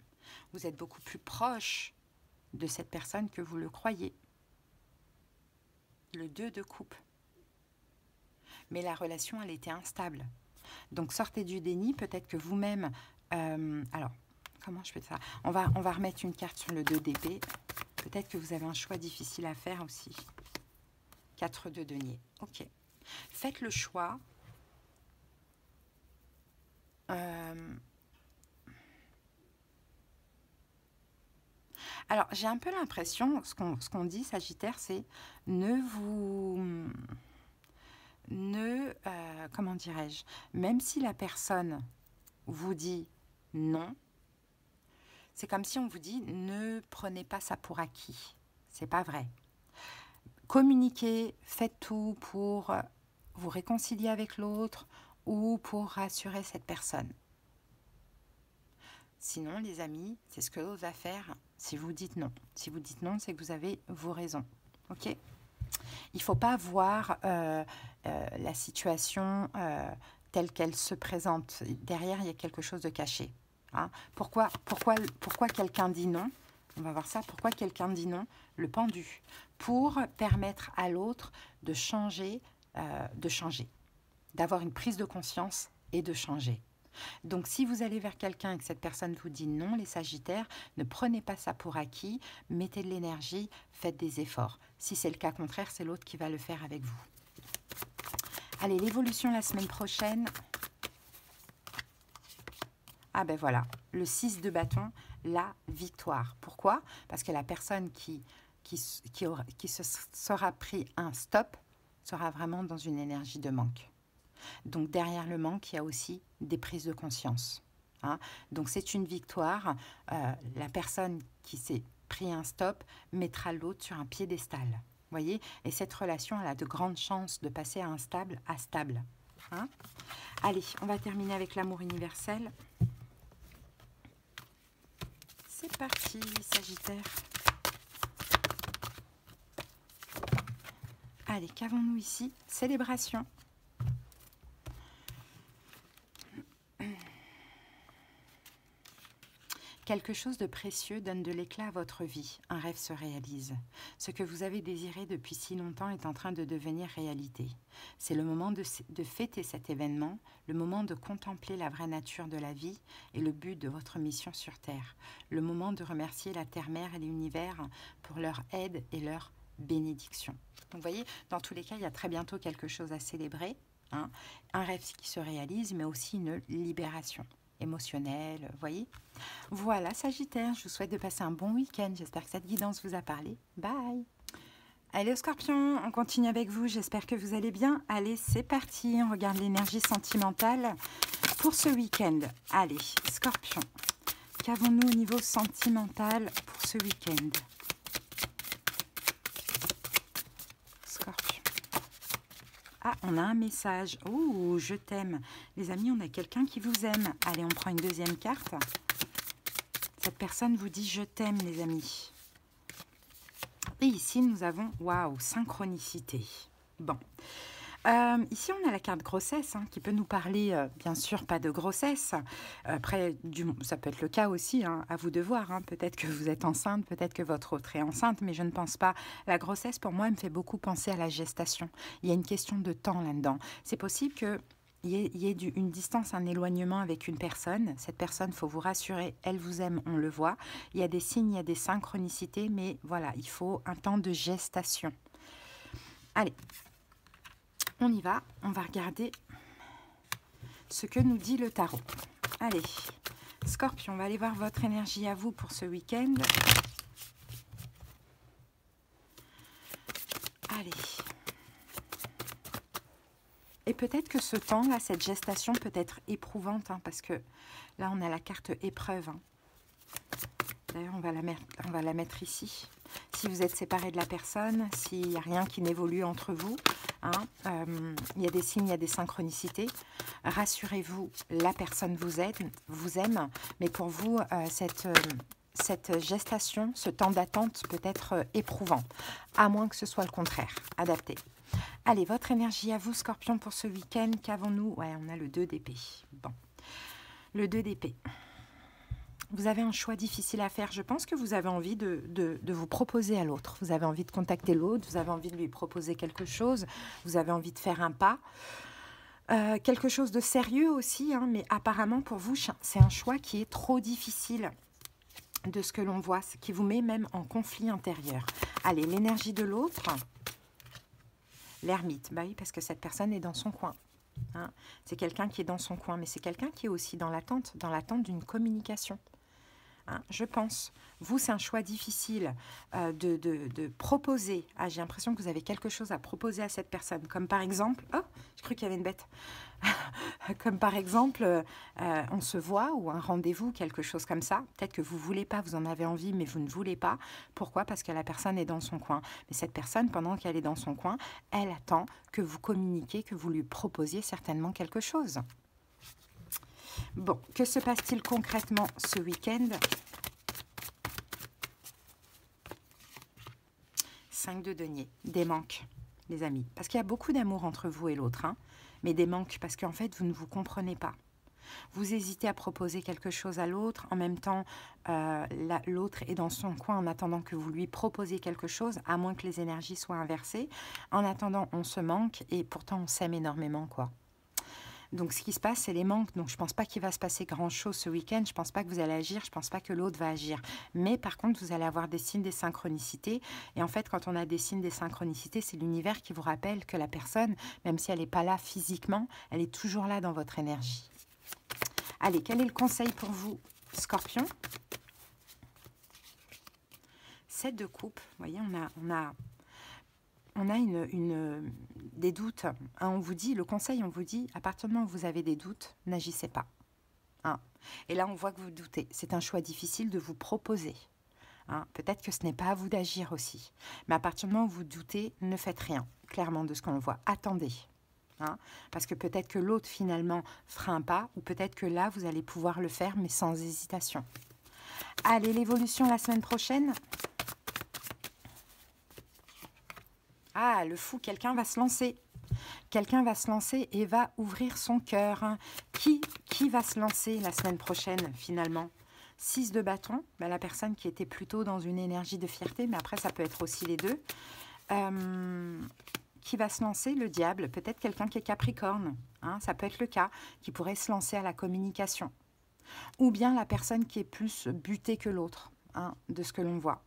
Vous êtes beaucoup plus proche de cette personne que vous le croyez. Le 2 de coupe. Mais la relation, elle était instable. Donc, sortez du déni. Peut-être que vous-même... alors, comment je peux faire ça? On va remettre une carte sur le 2 d'épée. Peut-être que vous avez un choix difficile à faire aussi. 4 de denier. Ok. Faites le choix... Alors, j'ai un peu l'impression, ce qu'on dit, Sagittaire, c'est comment dirais-je, même si la personne vous dit non, c'est comme si on vous dit ne prenez pas ça pour acquis. C'est pas vrai. Communiquez, faites tout pour vous réconcilier avec l'autre ou pour rassurer cette personne. Sinon, les amis, c'est ce que l'autre va faire si vous dites non. Si vous dites non, c'est que vous avez vos raisons. Ok ? Il ne faut pas voir la situation telle qu'elle se présente. Derrière, il y a quelque chose de caché. Hein ? Pourquoi quelqu'un dit non? On va voir ça. Pourquoi quelqu'un dit non? Le pendu. Pour permettre à l'autre de changer, d'avoir une prise de conscience et de changer. Donc, si vous allez vers quelqu'un et que cette personne vous dit non, les Sagittaires, ne prenez pas ça pour acquis, mettez de l'énergie, faites des efforts. Si c'est le cas contraire, c'est l'autre qui va le faire avec vous. Allez, l'évolution la semaine prochaine. Ah ben voilà, le 6 de bâton, la victoire. Pourquoi? Parce que la personne qui se sera pris un stop sera vraiment dans une énergie de manque. Donc, derrière le manque, il y a aussi des prises de conscience. Hein. Donc, c'est une victoire. La personne qui s'est pris un stop mettra l'autre sur un piédestal. Voyez? Et cette relation, elle a de grandes chances de passer à instable à stable. Hein. Allez, on va terminer avec l'amour universel. C'est parti, Sagittaire. Allez, qu'avons-nous ici? Célébration. Quelque chose de précieux donne de l'éclat à votre vie. Un rêve se réalise. Ce que vous avez désiré depuis si longtemps est en train de devenir réalité. C'est le moment de fêter cet événement, le moment de contempler la vraie nature de la vie et le but de votre mission sur Terre. Le moment de remercier la Terre-Mère et l'univers pour leur aide et leur bénédiction. Donc, vous voyez, dans tous les cas, il y a très bientôt quelque chose à célébrer. Hein. Un rêve qui se réalise, mais aussi une libération émotionnelle, vous voyez. Voilà, Sagittaire, je vous souhaite de passer un bon week-end. J'espère que cette guidance vous a parlé. Bye. Allez, Scorpion, on continue avec vous. J'espère que vous allez bien. Allez, c'est parti. On regarde l'énergie sentimentale pour ce week-end. Allez, Scorpion, qu'avons-nous au niveau sentimental pour ce week-end? Scorpion. Ah, on a un message. Oh, je t'aime. Les amis, on a quelqu'un qui vous aime. Allez, on prend une deuxième carte. Cette personne vous dit « je t'aime » les amis. Et ici, nous avons, waouh, synchronicité. Bon. Ici, on a la carte grossesse hein, qui peut nous parler, bien sûr, pas de grossesse. Après, ça peut être le cas aussi, hein, à vous de voir. Hein. Peut-être que vous êtes enceinte, peut-être que votre autre est enceinte, mais je ne pense pas. La grossesse, pour moi, elle me fait beaucoup penser à la gestation. Il y a une question de temps là-dedans. C'est possible que il y ait une distance, un éloignement avec une personne. Cette personne, il faut vous rassurer, elle vous aime, on le voit. Il y a des signes, il y a des synchronicités, mais voilà, il faut un temps de gestation. Allez, on y va, on va regarder ce que nous dit le tarot. Allez, Scorpion, on va aller voir votre énergie à vous pour ce week-end. Allez. Et peut-être que ce temps-là, cette gestation peut être éprouvante, hein, parce que là, on a la carte épreuve. Hein. D'ailleurs, on va la mettre ici. Si vous êtes séparé de la personne, s'il n'y a rien qui n'évolue entre vous, hein, il y a des signes, il y a des synchronicités. Rassurez-vous, la personne vous aime, mais pour vous, cette gestation, ce temps d'attente peut être éprouvant, à moins que ce soit le contraire, adapté. Allez, votre énergie à vous, Scorpion, pour ce week-end, qu'avons-nous? Ouais, on a le 2 d'épée. Bon, le 2 d'épée. Vous avez un choix difficile à faire. Je pense que vous avez envie de vous proposer à l'autre. Vous avez envie de contacter l'autre, vous avez envie de lui proposer quelque chose, vous avez envie de faire un pas. Quelque chose de sérieux aussi, hein, mais apparemment pour vous, c'est un choix qui est trop difficile de ce que l'on voit, ce qui vous met même en conflit intérieur. Allez, l'énergie de l'autre, l'ermite. Bah oui, parce que cette personne est dans son coin. Hein. C'est quelqu'un qui est dans son coin, mais c'est quelqu'un qui est aussi dans l'attente d'une communication. Hein, je pense. Vous, c'est un choix difficile de proposer. Ah, j'ai l'impression que vous avez quelque chose à proposer à cette personne. Comme par exemple... Oh, j'ai cru qu'il y avait une bête. Comme par exemple, on se voit ou un rendez-vous, quelque chose comme ça. Peut-être que vous ne voulez pas, vous en avez envie, mais vous ne voulez pas. Pourquoi? Parce que la personne est dans son coin. Mais cette personne, pendant qu'elle est dans son coin, elle attend que vous communiquiez, que vous lui proposiez certainement quelque chose. Bon, que se passe-t-il concrètement ce week-end? 5 de denier, des manques, les amis. Parce qu'il y a beaucoup d'amour entre vous et l'autre, hein, mais des manques parce qu'en fait, vous ne vous comprenez pas. Vous hésitez à proposer quelque chose à l'autre, en même temps, l'autre est dans son coin en attendant que vous lui proposiez quelque chose, à moins que les énergies soient inversées. En attendant, on se manque et pourtant, on s'aime énormément, quoi. Donc, ce qui se passe, c'est les manques. Donc, je ne pense pas qu'il va se passer grand-chose ce week-end. Je ne pense pas que vous allez agir. Je ne pense pas que l'autre va agir. Mais par contre, vous allez avoir des signes, des synchronicités. Et en fait, quand on a des signes, des synchronicités, c'est l'univers qui vous rappelle que la personne, même si elle n'est pas là physiquement, elle est toujours là dans votre énergie. Allez, quel est le conseil pour vous, Scorpion? 7 de coupe. Vous voyez, on a des doutes. Hein, on vous dit, le conseil, on vous dit, à partir du moment où vous avez des doutes, n'agissez pas. Hein. Et là, on voit que vous doutez. C'est un choix difficile de vous proposer. Hein. Peut-être que ce n'est pas à vous d'agir aussi. Mais à partir du moment où vous doutez, ne faites rien. Clairement, de ce qu'on voit. Attendez. Hein. Parce que peut-être que l'autre, finalement, fera un pas. Ou peut-être que là, vous allez pouvoir le faire, mais sans hésitation. Allez, l'évolution la semaine prochaine. Ah, le fou, quelqu'un va se lancer. Quelqu'un va se lancer et va ouvrir son cœur. Hein. Qui va se lancer la semaine prochaine, finalement? 6 de bâton, ben, la personne qui était plutôt dans une énergie de fierté, mais après, ça peut être aussi les deux. Qui va se lancer? Le diable, peut-être quelqu'un qui est capricorne. Hein, ça peut être le cas, qui pourrait se lancer à la communication. Ou bien la personne qui est plus butée que l'autre, hein, de ce que l'on voit.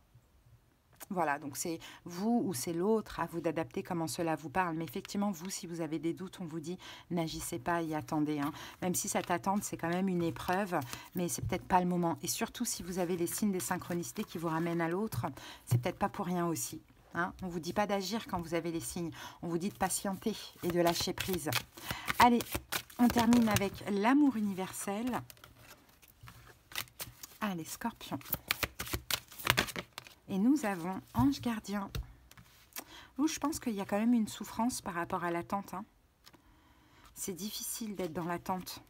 Voilà, donc c'est vous ou c'est l'autre, à vous d'adapter comment cela vous parle. Mais effectivement, vous, si vous avez des doutes, on vous dit, n'agissez pas, y attendez. Hein. Même si cette attente, c'est quand même une épreuve, mais c'est peut-être pas le moment. Et surtout, si vous avez les signes des synchronicités qui vous ramènent à l'autre, c'est peut-être pas pour rien aussi. Hein. On ne vous dit pas d'agir quand vous avez les signes. On vous dit de patienter et de lâcher prise. Allez, on termine avec l'amour universel. Allez, Scorpion. Et nous avons Ange Gardien. Où je pense qu'il y a quand même une souffrance par rapport à l'attente. Hein. C'est difficile d'être dans l'attente.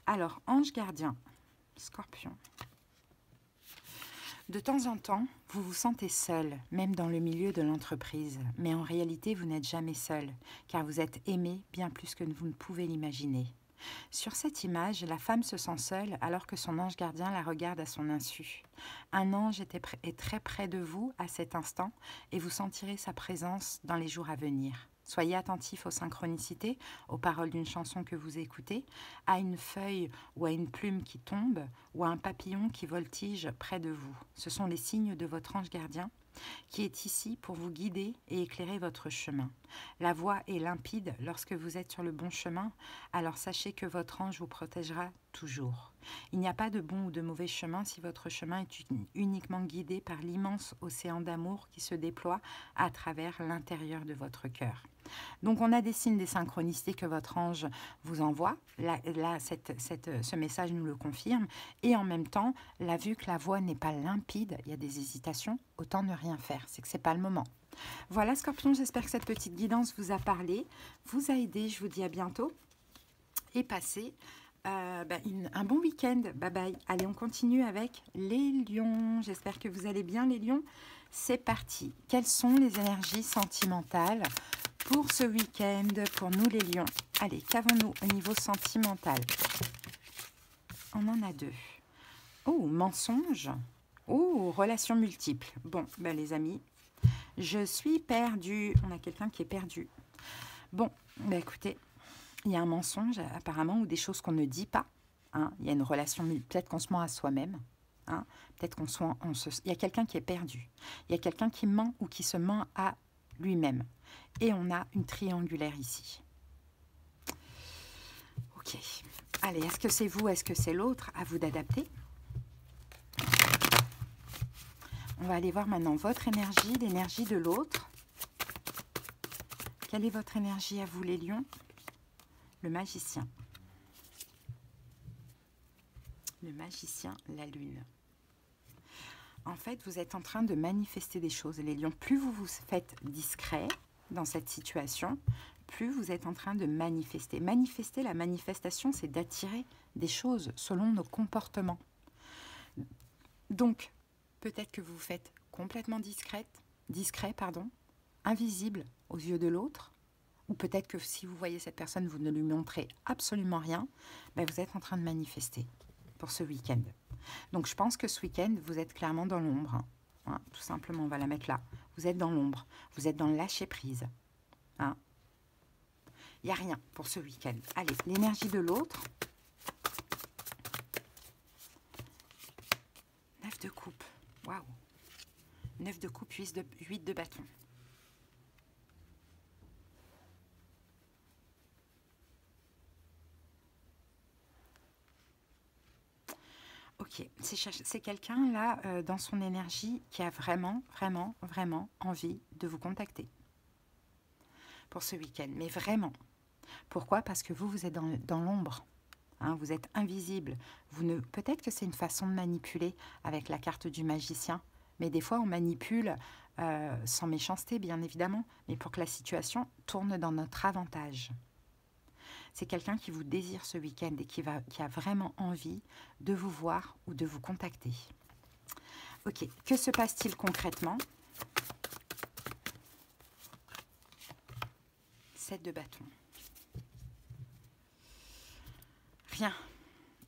Alors, Ange Gardien, Scorpion. De temps en temps, vous vous sentez seul, même dans le milieu de l'entreprise. Mais en réalité, vous n'êtes jamais seul, car vous êtes aimé bien plus que vous ne pouvez l'imaginer. Sur cette image, la femme se sent seule alors que son ange gardien la regarde à son insu. Un ange est très près de vous à cet instant et vous sentirez sa présence dans les jours à venir. Soyez attentif aux synchronicités, aux paroles d'une chanson que vous écoutez, à une feuille ou à une plume qui tombe ou à un papillon qui voltige près de vous. Ce sont les signes de votre ange gardien qui est ici pour vous guider et éclairer votre chemin. La voie est limpide lorsque vous êtes sur le bon chemin, alors sachez que votre ange vous protégera toujours. Il n'y a pas de bon ou de mauvais chemin si votre chemin est uniquement guidé par l'immense océan d'amour qui se déploie à travers l'intérieur de votre cœur. Donc on a des signes des synchronicités que votre ange vous envoie. Là ce message nous le confirme. Et en même temps, là, vu que la voie n'est pas limpide, il y a des hésitations, autant ne rien faire. C'est que ce n'est pas le moment. Voilà Scorpion, j'espère que cette petite guidance vous a parlé, vous a aidé. Je vous dis à bientôt. Et passez un bon week-end. Bye bye. Allez, on continue avec les lions. J'espère que vous allez bien les lions. C'est parti. Quelles sont les énergies sentimentales pour ce week-end, pour nous les lions? Allez, qu'avons-nous au niveau sentimental? On en a deux. Oh, mensonge. Oh, relations multiples. Bon, les amis, je suis perdue. On a quelqu'un qui est perdu. Bon, écoutez, il y a un mensonge apparemment ou des choses qu'on ne dit pas. Hein. Il y a une relation, peut-être qu'on se ment à soi-même. Hein. Peut-être il y a quelqu'un qui est perdu. Il y a quelqu'un qui ment ou qui se ment à lui-même. Et on a une triangulaire ici. Ok. Allez, est-ce que c'est vous, est-ce que c'est l'autre? À vous d'adapter. On va aller voir maintenant votre énergie, l'énergie de l'autre. Quelle est votre énergie à vous les lions? Le magicien. Le magicien, la lune. En fait, vous êtes en train de manifester des choses, les lions. Plus vous vous faites discret dans cette situation, plus vous êtes en train de manifester. Manifester, la manifestation, c'est d'attirer des choses selon nos comportements. Donc, peut-être que vous vous faites complètement discret, invisible aux yeux de l'autre, ou peut-être que si vous voyez cette personne, vous ne lui montrez absolument rien, vous êtes en train de manifester pour ce week-end. Donc, je pense que ce week-end, vous êtes clairement dans l'ombre. Hein, tout simplement, on va la mettre là. Vous êtes dans l'ombre. Vous êtes dans le lâcher-prise. Hein. Il n'y a rien pour ce week-end. Allez, l'énergie de l'autre. 9 de coupe. Waouh. 9 de coupe, 8 de bâton. Ok, c'est quelqu'un là, dans son énergie, qui a vraiment, vraiment, vraiment envie de vous contacter pour ce week-end. Mais vraiment. Pourquoi? Parce que vous êtes dans l'ombre. Hein, vous êtes invisible. Peut-être que c'est une façon de manipuler avec la carte du magicien. Mais des fois, on manipule sans méchanceté, bien évidemment, mais pour que la situation tourne dans notre avantage. C'est quelqu'un qui vous désire ce week-end et qui a vraiment envie de vous voir ou de vous contacter. Ok, que se passe-t-il concrètement? 7 de bâton. Rien,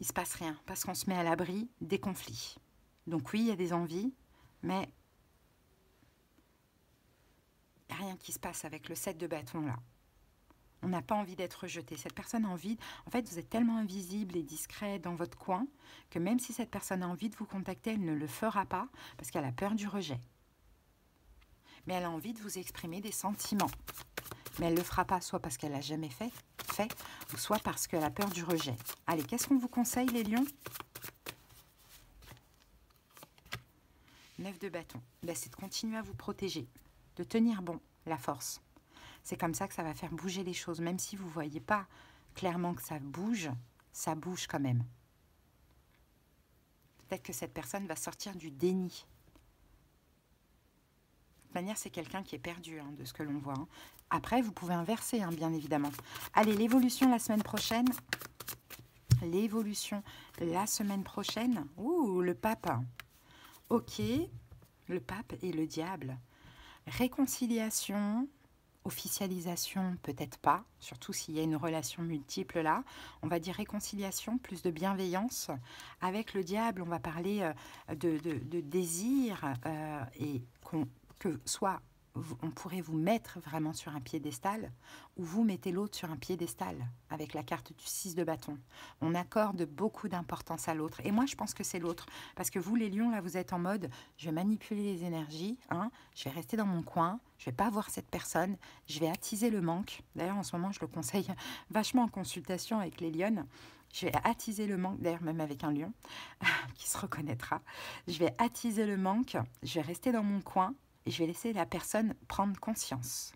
il ne se passe rien, parce qu'on se met à l'abri des conflits. Donc oui, il y a des envies, mais il n'y a rien qui se passe avec le 7 de bâton là. On n'a pas envie d'être rejeté. Cette personne a envie... En fait, vous êtes tellement invisible et discret dans votre coin que même si cette personne a envie de vous contacter, elle ne le fera pas parce qu'elle a peur du rejet. Mais elle a envie de vous exprimer des sentiments. Mais elle ne le fera pas, soit parce qu'elle n'a jamais fait, ou soit parce qu'elle a peur du rejet. Allez, qu'est-ce qu'on vous conseille, les lions? 9 de bâton. C'est de continuer à vous protéger, de tenir bon, la force. C'est comme ça que ça va faire bouger les choses. Même si vous ne voyez pas clairement que ça bouge quand même. Peut-être que cette personne va sortir du déni. De toute manière, c'est quelqu'un qui est perdu, hein, de ce que l'on voit. Hein. Après, vous pouvez inverser, hein, bien évidemment. Allez, l'évolution la semaine prochaine. L'évolution la semaine prochaine. Ouh, le pape. Ok, le pape et le diable. Réconciliation, officialisation, peut-être pas, surtout s'il y a une relation multiple là. On va dire réconciliation, plus de bienveillance. Avec le diable, on va parler de désir et que soit on pourrait vous mettre vraiment sur un piédestal ou vous mettez l'autre sur un piédestal avec la carte du 6 de bâton. On accorde beaucoup d'importance à l'autre. Et moi, je pense que c'est l'autre. Parce que vous, les lions, là, vous êtes en mode, je vais manipuler les énergies, hein, je vais rester dans mon coin, je vais pas voir cette personne, je vais attiser le manque. D'ailleurs, en ce moment, je le conseille vachement en consultation avec les lionnes. Je vais attiser le manque, d'ailleurs même avec un lion qui se reconnaîtra. Je vais attiser le manque, je vais rester dans mon coin et je vais laisser la personne prendre conscience.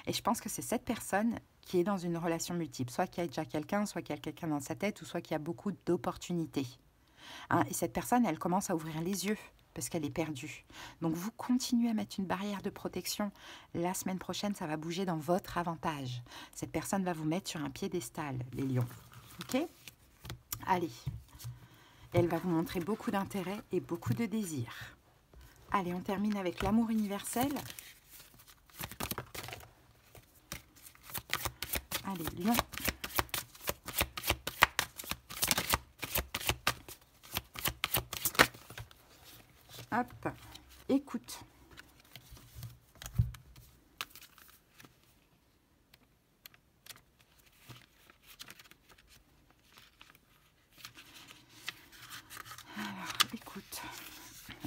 Et je pense que c'est cette personne qui est dans une relation multiple, soit qu'il y a déjà quelqu'un, soit qu'il y a quelqu'un dans sa tête, ou soit qu'il y a beaucoup d'opportunités. Hein, et cette personne, elle commence à ouvrir les yeux parce qu'elle est perdue. Donc vous continuez à mettre une barrière de protection. La semaine prochaine, ça va bouger dans votre avantage. Cette personne va vous mettre sur un piédestal, les lions. Ok ? Allez. Elle va vous montrer beaucoup d'intérêt et beaucoup de désir. Allez, on termine avec l'amour universel. Allez, lion. Hop, écoute. Alors, écoute.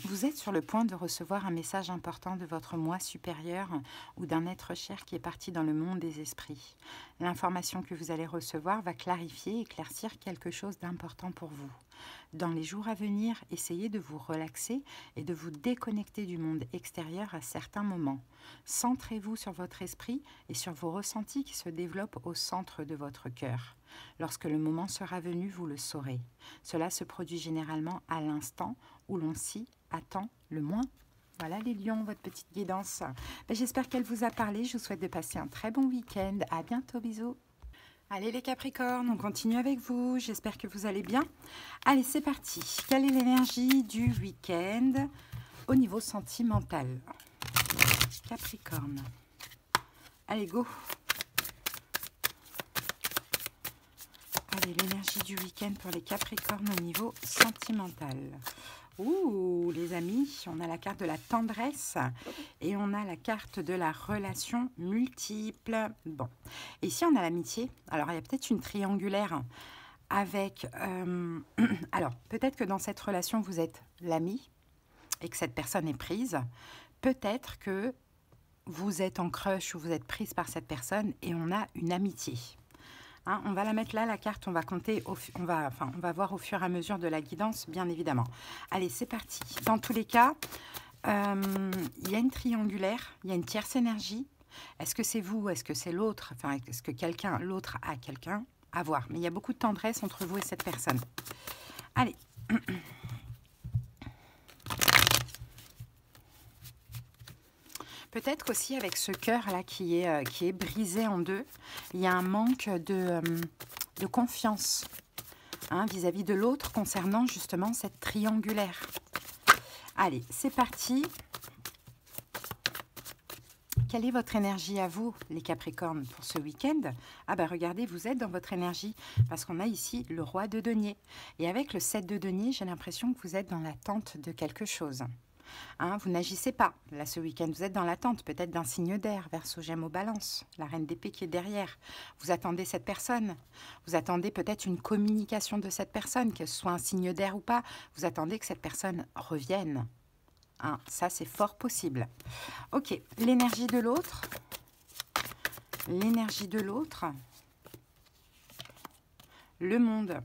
Vous êtes sur le point de recevoir un message important de votre moi supérieur ou d'un être cher qui est parti dans le monde des esprits. L'information que vous allez recevoir va clarifier et éclaircir quelque chose d'important pour vous. Dans les jours à venir, essayez de vous relaxer et de vous déconnecter du monde extérieur à certains moments. Centrez-vous sur votre esprit et sur vos ressentis qui se développent au centre de votre cœur. Lorsque le moment sera venu, vous le saurez. Cela se produit généralement à l'instant où l'on s'y attend le moins. Voilà les lions, votre petite guidance. J'espère qu'elle vous a parlé. Je vous souhaite de passer un très bon week-end. À bientôt, bisous. Allez les Capricornes, on continue avec vous. J'espère que vous allez bien. Allez, c'est parti. Quelle est l'énergie du week-end au niveau sentimental? Capricorne. Allez, go. Allez, l'énergie du week-end pour les Capricornes au niveau sentimental. Ouh, les amis, on a la carte de la tendresse et on a la carte de la relation multiple. Bon, et ici on a l'amitié. Alors, il y a peut-être une triangulaire avec... alors, peut-être que dans cette relation, vous êtes l'ami et que cette personne est prise. Peut-être que vous êtes en crush ou vous êtes prise par cette personne et on a une amitié. Hein, on va la mettre là, la carte, on va compter, on va voir au fur et à mesure de la guidance, bien évidemment. Allez, c'est parti. Dans tous les cas, il y a une triangulaire, il y a une tierce énergie. Est-ce que c'est vous, est-ce que c'est l'autre? Enfin, est-ce que l'autre a quelqu'un? À voir. Mais il y a beaucoup de tendresse entre vous et cette personne. Allez. Peut-être qu'aussi avec ce cœur-là qui est brisé en deux, il y a un manque de confiance vis-à-vis de l'autre concernant justement cette triangulaire. Allez, c'est parti. Quelle est votre énergie à vous, les Capricornes, pour ce week-end? Ah ben regardez, vous êtes dans votre énergie, parce qu'on a ici le roi de denier. Et avec le 7 de denier, j'ai l'impression que vous êtes dans l'attente de quelque chose. Hein, vous n'agissez pas, là, ce week-end. Vous êtes dans l'attente, peut-être d'un signe d'air, Verseau, Gémeaux, Balance, la reine d'épée qui est derrière. Vous attendez cette personne. Vous attendez peut-être une communication de cette personne, que ce soit un signe d'air ou pas. Vous attendez que cette personne revienne. Hein, ça, c'est fort possible. Ok, l'énergie de l'autre. L'énergie de l'autre. Le monde.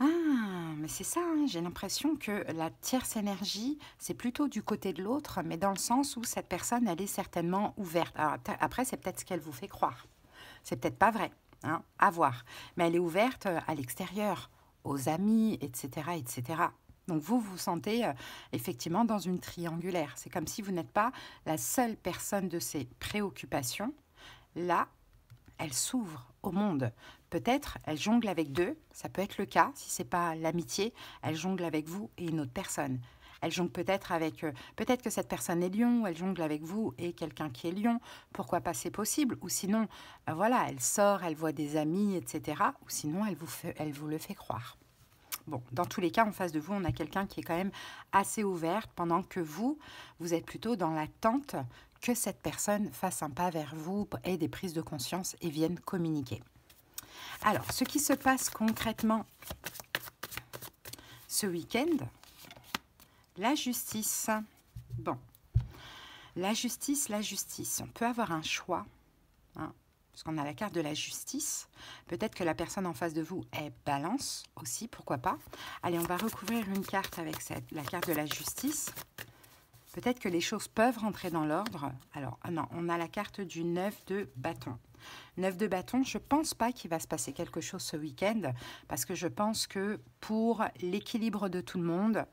Ah, mais c'est ça, hein, j'ai l'impression que la tierce énergie, c'est plutôt du côté de l'autre, mais dans le sens où cette personne, elle est certainement ouverte. Alors après, c'est peut-être ce qu'elle vous fait croire. C'est peut-être pas vrai, hein, à voir. Mais elle est ouverte à l'extérieur, aux amis, etc., etc. Donc vous vous sentez effectivement dans une triangulaire. C'est comme si vous n'êtes pas la seule personne de ses préoccupations. Là, elle s'ouvre au monde. peut-être, elle jongle avec deux, ça peut être le cas, si ce n'est pas l'amitié, elle jongle avec vous et une autre personne. Elle jongle peut-être avec, peut-être que cette personne est lion, ou elle jongle avec vous et quelqu'un qui est lion, pourquoi pas, c'est possible, ou sinon, voilà, elle sort, elle voit des amis, etc., ou sinon, elle vous le fait croire. Bon, dans tous les cas, en face de vous, on a quelqu'un qui est quand même assez ouverte, pendant que vous êtes plutôt dans l'attente que cette personne fasse un pas vers vous, ait des prises de conscience et vienne communiquer. Alors, ce qui se passe concrètement ce week-end, la justice. Bon, la justice. On peut avoir un choix, hein, parce qu'on a la carte de la justice. Peut-être que la personne en face de vous est balance aussi, pourquoi pas. Allez, on va recouvrir une carte avec la carte de la justice. Peut-être que les choses peuvent rentrer dans l'ordre. Alors, non, on a la carte du 9 de bâton. 9 de bâton, je ne pense pas qu'il va se passer quelque chose ce week-end, parce que je pense que pour l'équilibre de tout le monde,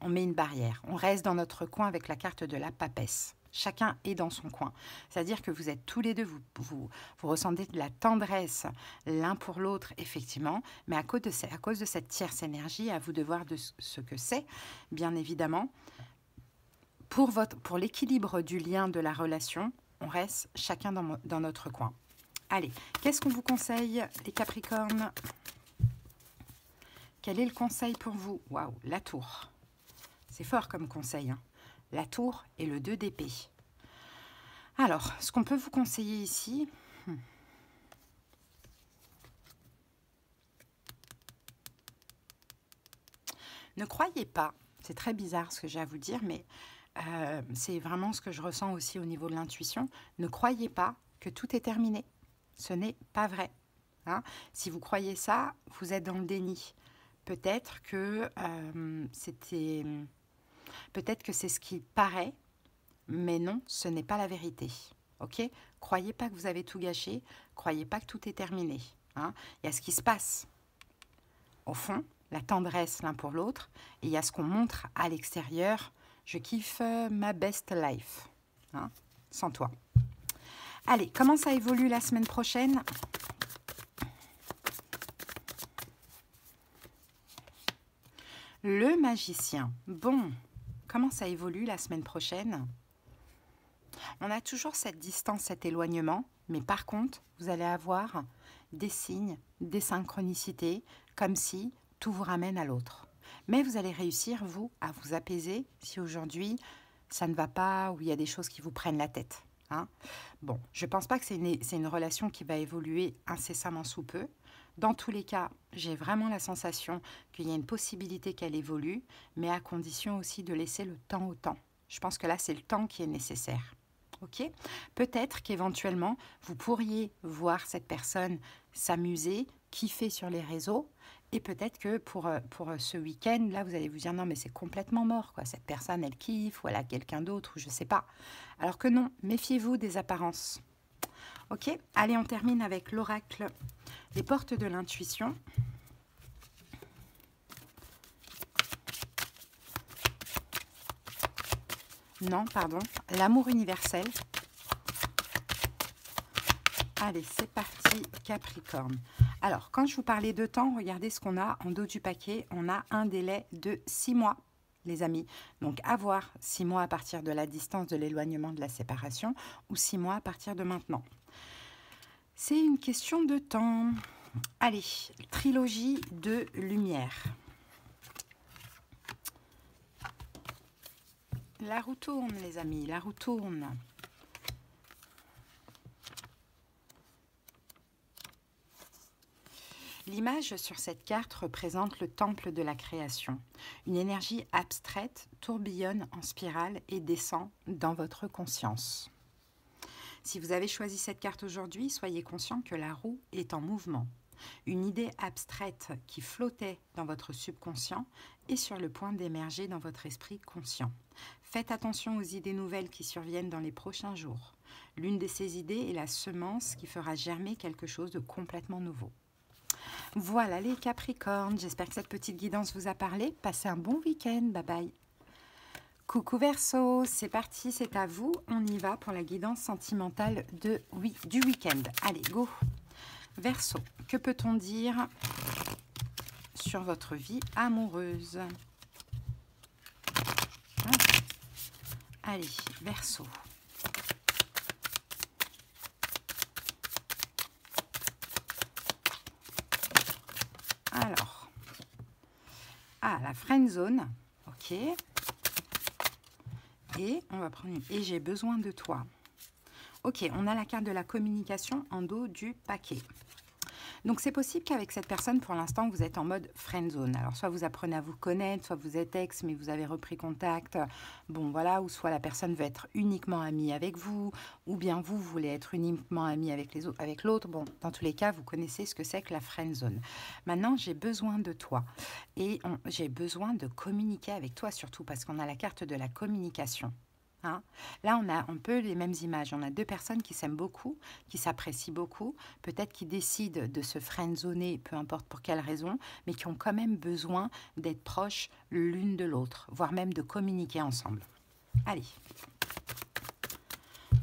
on met une barrière. On reste dans notre coin avec la carte de la papesse. Chacun est dans son coin. C'est-à-dire que vous êtes tous les deux, vous ressentez de la tendresse l'un pour l'autre, effectivement, mais à cause de cette tierce énergie, à vous de voir de ce que c'est, bien évidemment. Pour l'équilibre du lien de la relation, on reste chacun dans notre coin. Allez, qu'est-ce qu'on vous conseille, les Capricornes? Quel est le conseil pour vous? Waouh, la tour. C'est fort comme conseil, hein. La tour et le 2 d'épée. Alors, ce qu'on peut vous conseiller ici... Ne croyez pas, c'est très bizarre ce que j'ai à vous dire, mais c'est vraiment ce que je ressens aussi au niveau de l'intuition. Ne croyez pas que tout est terminé. Ce n'est pas vrai, hein. Si vous croyez ça, vous êtes dans le déni. Peut-être que peut-être que c'est ce qui paraît, mais non, ce n'est pas la vérité. Ok? Croyez pas que vous avez tout gâché, croyez pas que tout est terminé, hein. Il y a ce qui se passe au fond, la tendresse l'un pour l'autre, et il y a ce qu'on montre à l'extérieur. Je kiffe ma best life, hein, sans toi. Allez, comment ça évolue la semaine prochaine? Le magicien. Bon, comment ça évolue la semaine prochaine? On a toujours cette distance, cet éloignement, mais par contre, vous allez avoir des signes, des synchronicités, comme si tout vous ramène à l'autre. Mais vous allez réussir, vous, à vous apaiser si aujourd'hui, ça ne va pas ou il y a des choses qui vous prennent la tête, hein. Bon, je ne pense pas que c'est une relation qui va évoluer incessamment sous peu. Dans tous les cas, j'ai vraiment la sensation qu'il y a une possibilité qu'elle évolue, mais à condition aussi de laisser le temps au temps. Je pense que là, c'est le temps qui est nécessaire. Ok? Peut-être qu'éventuellement, vous pourriez voir cette personne s'amuser, kiffer sur les réseaux, et peut-être que pour ce week-end, là, vous allez vous dire, non, mais c'est complètement mort, quoi. Cette personne, elle kiffe, ou elle a quelqu'un d'autre, ou je ne sais pas. Alors que non, méfiez-vous des apparences. Ok? Allez, on termine avec l'oracle. Les portes de l'intuition. Non, pardon. L'amour universel. Allez, c'est parti, Capricorne. Alors, quand je vous parlais de temps, regardez ce qu'on a en dos du paquet. On a un délai de 6 mois, les amis. Donc, à voir 6 mois à partir de la distance de l'éloignement de la séparation ou 6 mois à partir de maintenant. C'est une question de temps. Allez, trilogie de lumière. La roue tourne, les amis, la roue tourne. L'image sur cette carte représente le temple de la création. Une énergie abstraite tourbillonne en spirale et descend dans votre conscience. Si vous avez choisi cette carte aujourd'hui, soyez conscient que la roue est en mouvement. Une idée abstraite qui flottait dans votre subconscient est sur le point d'émerger dans votre esprit conscient. Faites attention aux idées nouvelles qui surviennent dans les prochains jours. L'une de ces idées est la semence qui fera germer quelque chose de complètement nouveau. Voilà les Capricornes, j'espère que cette petite guidance vous a parlé. Passez un bon week-end, bye bye. Coucou Verseau, c'est parti, c'est à vous. On y va pour la guidance sentimentale du week-end. Allez, go. Verseau, que peut-on dire sur votre vie amoureuse? Allez, Verseau. Alors, la friend zone, ok. Et on va prendre une... Et j'ai besoin de toi. Ok, on a la carte de la communication en dos du paquet. Donc, c'est possible qu'avec cette personne, pour l'instant, vous êtes en mode friend zone. Alors, soit vous apprenez à vous connaître, soit vous êtes ex, mais vous avez repris contact. Bon, voilà, ou soit la personne veut être uniquement amie avec vous, ou bien vous voulez être uniquement amie avec les autres, avec l'autre. Bon, dans tous les cas, vous connaissez ce que c'est que la friend zone. Maintenant, j'ai besoin de toi. Et j'ai besoin de communiquer avec toi, surtout parce qu'on a la carte de la communication. Hein. Là, on a un peu les mêmes images. On a deux personnes qui s'aiment beaucoup, qui s'apprécient beaucoup, peut-être qui décident de se friendzoner, peu importe pour quelle raison, mais qui ont quand même besoin d'être proches l'une de l'autre, voire même de communiquer ensemble. Allez,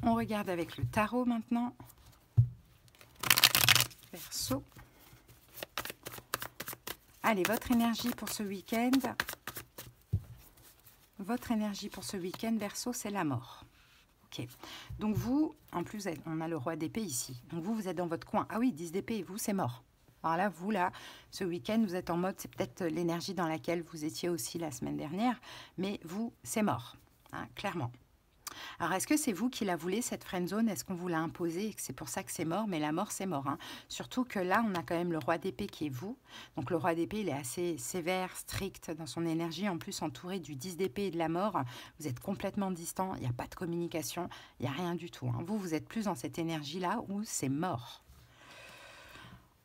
on regarde avec le tarot maintenant. Verseau. Allez, votre énergie pour ce week-end. Votre énergie pour ce week-end, Verseau, c'est la mort. Ok. Donc vous, en plus, on a le roi d'épée ici. Donc vous êtes dans votre coin. Ah oui, 10 d'épée, vous, c'est mort. Alors là, vous, là, ce week-end, vous êtes en mode, c'est peut-être l'énergie dans laquelle vous étiez aussi la semaine dernière, mais vous, c'est mort, hein, clairement. Alors, est-ce que c'est vous qui la voulez, cette friendzone? Est-ce qu'on vous l'a imposée et que c'est pour ça que c'est mort? Mais la mort, c'est mort. Hein. Surtout que là, on a quand même le roi d'épée qui est vous. Donc, le roi d'épée, il est assez sévère, strict dans son énergie. En plus, entouré du 10 d'épée et de la mort, vous êtes complètement distant. Il n'y a pas de communication. Il n'y a rien du tout. Hein. Vous, vous êtes plus dans cette énergie-là où c'est mort.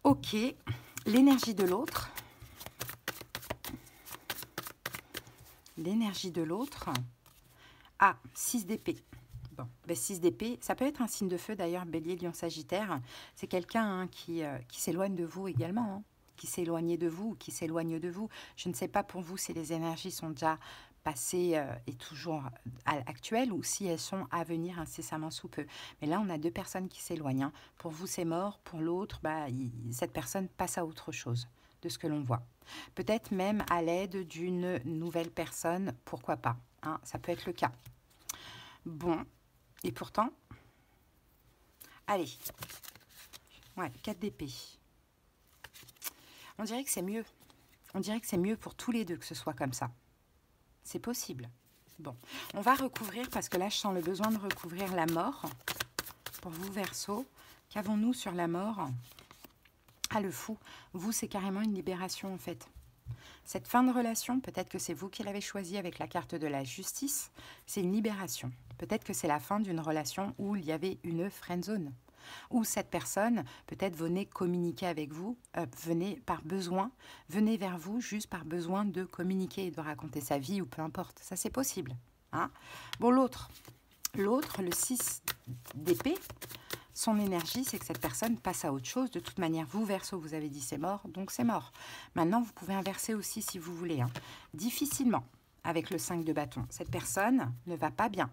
Ok. L'énergie de l'autre. L'énergie de l'autre. Ah, 6 d'épée. Bon, ben 6 d'épée, ça peut être un signe de feu d'ailleurs, Bélier, Lion, Sagittaire. C'est quelqu'un qui s'éloigne de vous également, hein, qui s'est éloigné de vous ou qui s'éloigne de vous. Je ne sais pas pour vous si les énergies sont déjà passées et toujours actuelles ou si elles sont à venir incessamment sous peu. Mais là, on a deux personnes qui s'éloignent. Hein. Pour vous, c'est mort. Pour l'autre, bah, cette personne passe à autre chose de ce que l'on voit. Peut-être même à l'aide d'une nouvelle personne, pourquoi pas. Hein, ça peut être le cas. Bon, et pourtant, allez, ouais, 4 d'épée. On dirait que c'est mieux. On dirait que c'est mieux pour tous les deux que ce soit comme ça. C'est possible. Bon, on va recouvrir, parce que là, je sens le besoin de recouvrir la mort. Pour vous, Verseau, qu'avons-nous sur la mort? Ah, le fou. Vous, c'est carrément une libération, en fait. Cette fin de relation, peut-être que c'est vous qui l'avez choisi avec la carte de la justice, c'est une libération. Peut-être que c'est la fin d'une relation où il y avait une friendzone. Où cette personne, peut-être, venait communiquer avec vous, venait par besoin, venait vers vous juste par besoin de communiquer et de raconter sa vie ou peu importe. Ça, c'est possible. Hein. Bon, l'autre, le 6 d'épée, son énergie, c'est que cette personne passe à autre chose. De toute manière, vous, Verseau, vous avez dit c'est mort, donc c'est mort. Maintenant, vous pouvez inverser aussi si vous voulez. Hein. Difficilement, avec le 5 de bâton, cette personne ne va pas bien.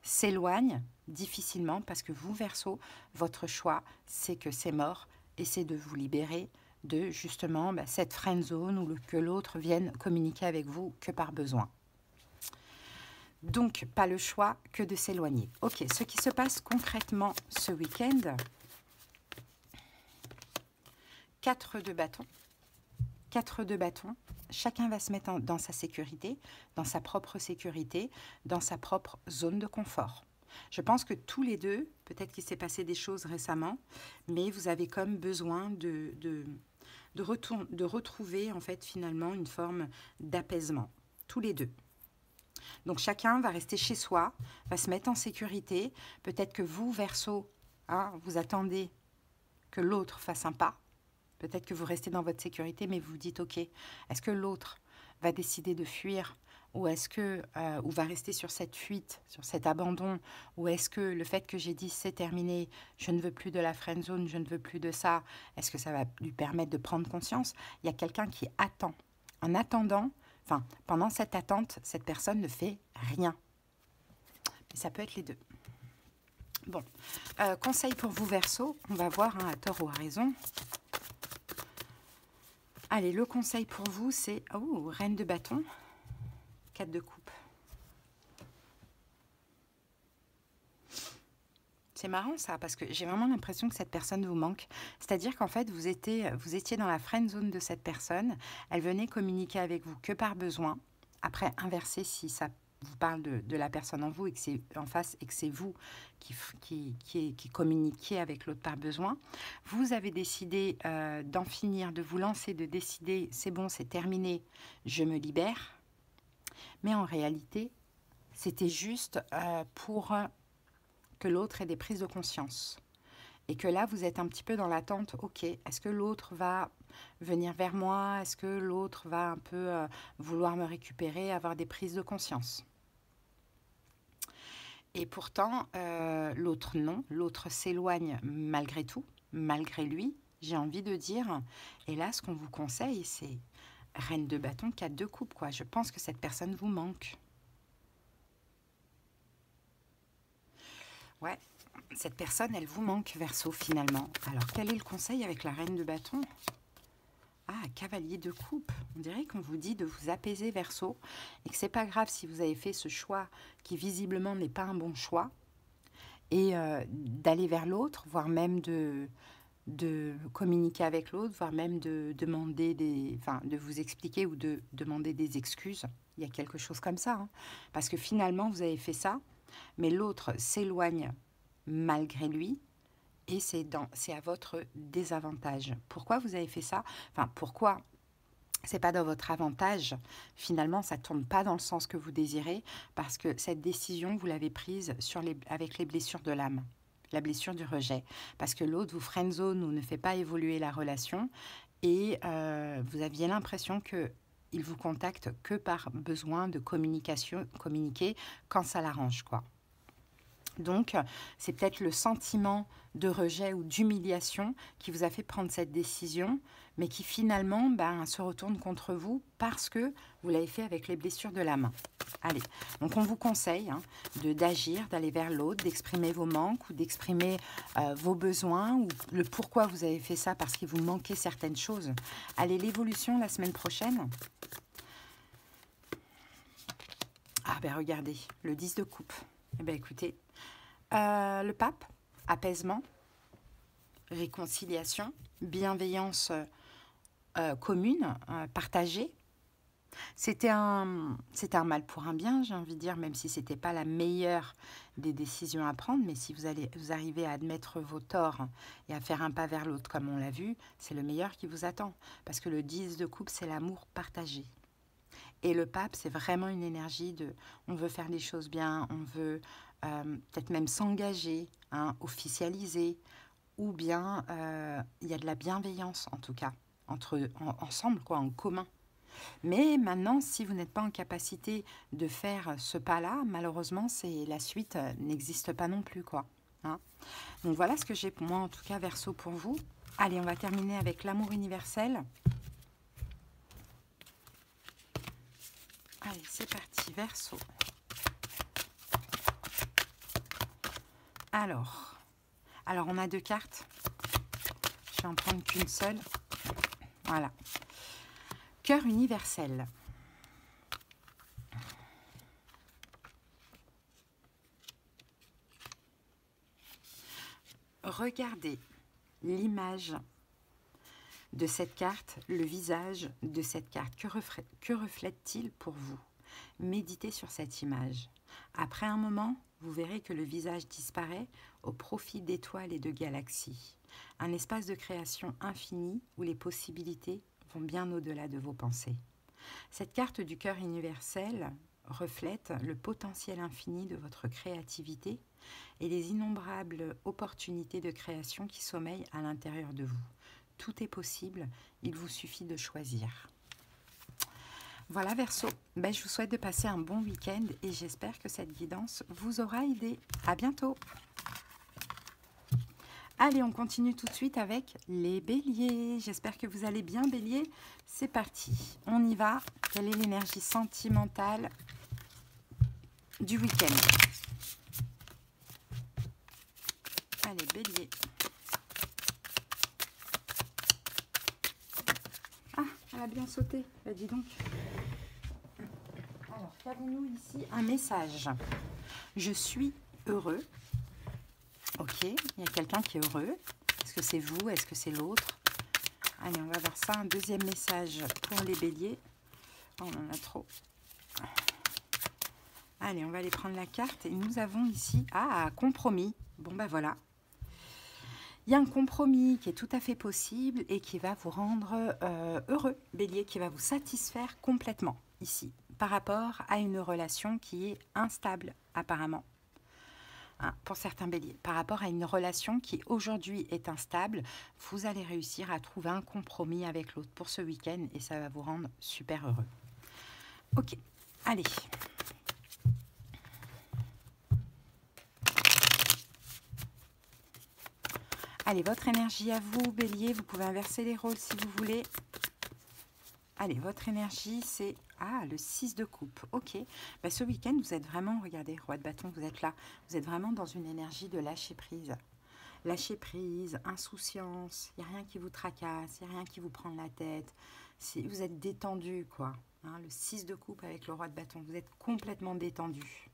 S'éloigne difficilement parce que vous, Verseau, votre choix, c'est que c'est mort et c'est de vous libérer de justement cette friend zone où que l'autre vienne communiquer avec vous que par besoin. Donc, pas le choix que de s'éloigner. Ok, ce qui se passe concrètement ce week-end, 4 de bâton. 4 de bâton. Chacun va se mettre dans sa sécurité, dans sa propre sécurité, dans sa propre zone de confort. Je pense que tous les deux, peut-être qu'il s'est passé des choses récemment, mais vous avez comme besoin de retrouver en fait finalement une forme d'apaisement. Tous les deux. Donc, chacun va rester chez soi, va se mettre en sécurité. Peut-être que vous, Verseau, hein, vous attendez que l'autre fasse un pas. Peut-être que vous restez dans votre sécurité, mais vous vous dites, OK, est-ce que l'autre va décider de fuir ou est-ce que ou va rester sur cette fuite, sur cet abandon, ou est-ce que le fait que j'ai dit c'est terminé, je ne veux plus de la friend zone, je ne veux plus de ça, est-ce que ça va lui permettre de prendre conscience? Il y a quelqu'un qui attend. En attendant, enfin, pendant cette attente, cette personne ne fait rien. Mais ça peut être les deux. Bon, conseil pour vous Verseau, on va voir hein, à tort ou à raison. Allez, le conseil pour vous, c'est Reine de bâton, 4 de coupe. C'est marrant ça, parce que j'ai vraiment l'impression que cette personne vous manque. C'est-à-dire qu'en fait, vous étiez dans la friend zone de cette personne. Elle venait communiquer avec vous que par besoin. Après, inversé, si ça vous parle de la personne en vous et que c'est en face et que c'est vous qui communiquiez avec l'autre par besoin, vous avez décidé d'en finir, de vous lancer, de décider, c'est bon, c'est terminé, je me libère. Mais en réalité, c'était juste pour que l'autre ait des prises de conscience. Et que là, vous êtes un petit peu dans l'attente, ok, est-ce que l'autre va venir vers moi? Est-ce que l'autre va un peu vouloir me récupérer, avoir des prises de conscience? Et pourtant, l'autre non, l'autre s'éloigne malgré tout, malgré lui, j'ai envie de dire. Et là, ce qu'on vous conseille, c'est Reine de bâton, 4 de coupe, quoi. Je pense que cette personne vous manque. Ouais, cette personne, elle vous manque, Verseau, finalement. Alors, quel est le conseil avec la Reine de bâton? Ah, cavalier de coupe. On dirait qu'on vous dit de vous apaiser, Verseau, et que c'est pas grave si vous avez fait ce choix qui visiblement n'est pas un bon choix, et d'aller vers l'autre, voire même de communiquer avec l'autre, voire même de demander de vous expliquer ou de demander des excuses. Il y a quelque chose comme ça, hein. Parce que finalement, vous avez fait ça, mais l'autre s'éloigne malgré lui, et c'est à votre désavantage. Pourquoi vous avez fait ça? Enfin, pourquoi c'est pas dans votre avantage? Finalement, ça tourne pas dans le sens que vous désirez, parce que cette décision, vous l'avez prise avec les blessures de l'âme, la blessure du rejet, parce que l'autre vous friendzone ou ne fait pas évoluer la relation, et vous aviez l'impression que il vous contacte que par besoin de communiquer quand ça l'arrange, quoi. Donc, c'est peut-être le sentiment de rejet ou d'humiliation qui vous a fait prendre cette décision, mais qui finalement se retourne contre vous parce que vous l'avez fait avec les blessures de la main. Allez, donc on vous conseille d'agir, d'aller vers l'autre, d'exprimer vos manques ou d'exprimer vos besoins ou le pourquoi vous avez fait ça parce qu'il vous manquait certaines choses. Allez, l'évolution la semaine prochaine. Ah ben regardez, le 10 de coupe. Eh bien écoutez, le pape, apaisement, réconciliation, bienveillance commune, partagée. C'était un mal pour un bien, j'ai envie de dire, même si ce n'était pas la meilleure des décisions à prendre, mais si vous arrivez à admettre vos torts et à faire un pas vers l'autre, comme on l'a vu, c'est le meilleur qui vous attend. Parce que le 10 de coupe, c'est l'amour partagé. Et le pape, c'est vraiment une énergie de... On veut faire les choses bien, on veut peut-être même s'engager, officialiser, ou bien il y a de la bienveillance, en tout cas, ensemble, quoi, en commun. Mais maintenant, si vous n'êtes pas en capacité de faire ce pas-là, malheureusement, la suite n'existe pas non plus, quoi. Donc voilà ce que j'ai pour moi, en tout cas, Verseau, pour vous. Allez, on va terminer avec l'amour universel. Allez, c'est parti, Verseau. Alors, on a 2 cartes. Je vais en prendre qu'une seule. Voilà. Cœur universel. Regardez l'image de cette carte, le visage de cette carte. Que reflète-t-il pour vous? Méditez sur cette image. Après un moment, vous verrez que le visage disparaît au profit d'étoiles et de galaxies. Un espace de création infini où les possibilités vont bien au-delà de vos pensées. Cette carte du cœur universel reflète le potentiel infini de votre créativité et les innombrables opportunités de création qui sommeillent à l'intérieur de vous. Tout est possible, il vous suffit de choisir. Voilà Verseau, je vous souhaite de passer un bon week-end et j'espère que cette guidance vous aura aidé. À bientôt. Allez, on continue tout de suite avec les béliers. J'espère que vous allez bien, bélier. C'est parti, on y va. Quelle est l'énergie sentimentale du week-end? Bélier. Ah, elle a bien sauté. Bah, dis donc. Alors, qu'avons-nous ici? Un message. Je suis heureux. Ok, il y a quelqu'un qui est heureux. Est-ce que c'est vous? Est-ce que c'est l'autre? Allez, on va voir ça. Un deuxième message pour les béliers. Oh, on en a trop. Allez, on va aller prendre la carte. Et nous avons ici... Ah, compromis. Bon, ben voilà. Il y a un compromis qui est tout à fait possible et qui va vous rendre heureux, bélier, qui va vous satisfaire complètement ici, par rapport à une relation qui est instable, apparemment. Hein, pour certains béliers, par rapport à une relation qui aujourd'hui est instable, vous allez réussir à trouver un compromis avec l'autre pour ce week-end et ça va vous rendre super heureux. Ok, allez. Allez, votre énergie à vous, bélier, vous pouvez inverser les rôles si vous voulez. Allez, votre énergie, c'est... Ah, le 6 de coupe, ok. Bah, ce week-end, vous êtes vraiment, regardez, roi de bâton, vous êtes là. Vous êtes vraiment dans une énergie de lâcher prise. Lâcher prise, insouciance, il n'y a rien qui vous tracasse, il n'y a rien qui vous prend la tête. Vous êtes détendu, quoi. Hein, le 6 de coupe avec le roi de bâton, vous êtes complètement détendu.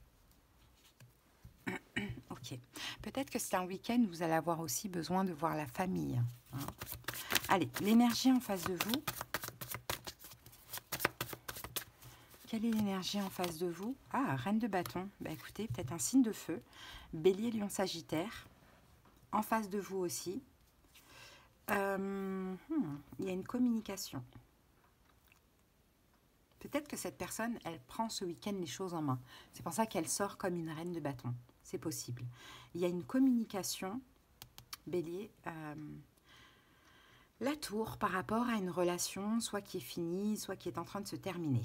Ok. Peut-être que c'est un week-end où vous allez avoir aussi besoin de voir la famille. Hein. Allez, l'énergie en face de vous. Quelle est l'énergie en face de vous? Ah, reine de bâton. Bah, écoutez, peut-être un signe de feu. Bélier, lion, sagittaire. En face de vous aussi. Il y a une communication. Peut-être que cette personne, elle prend ce week-end les choses en main. C'est pour ça qu'elle sort comme une reine de bâton. C'est possible. Il y a une communication, bélier, la tour par rapport à une relation, soit qui est finie, soit qui est en train de se terminer.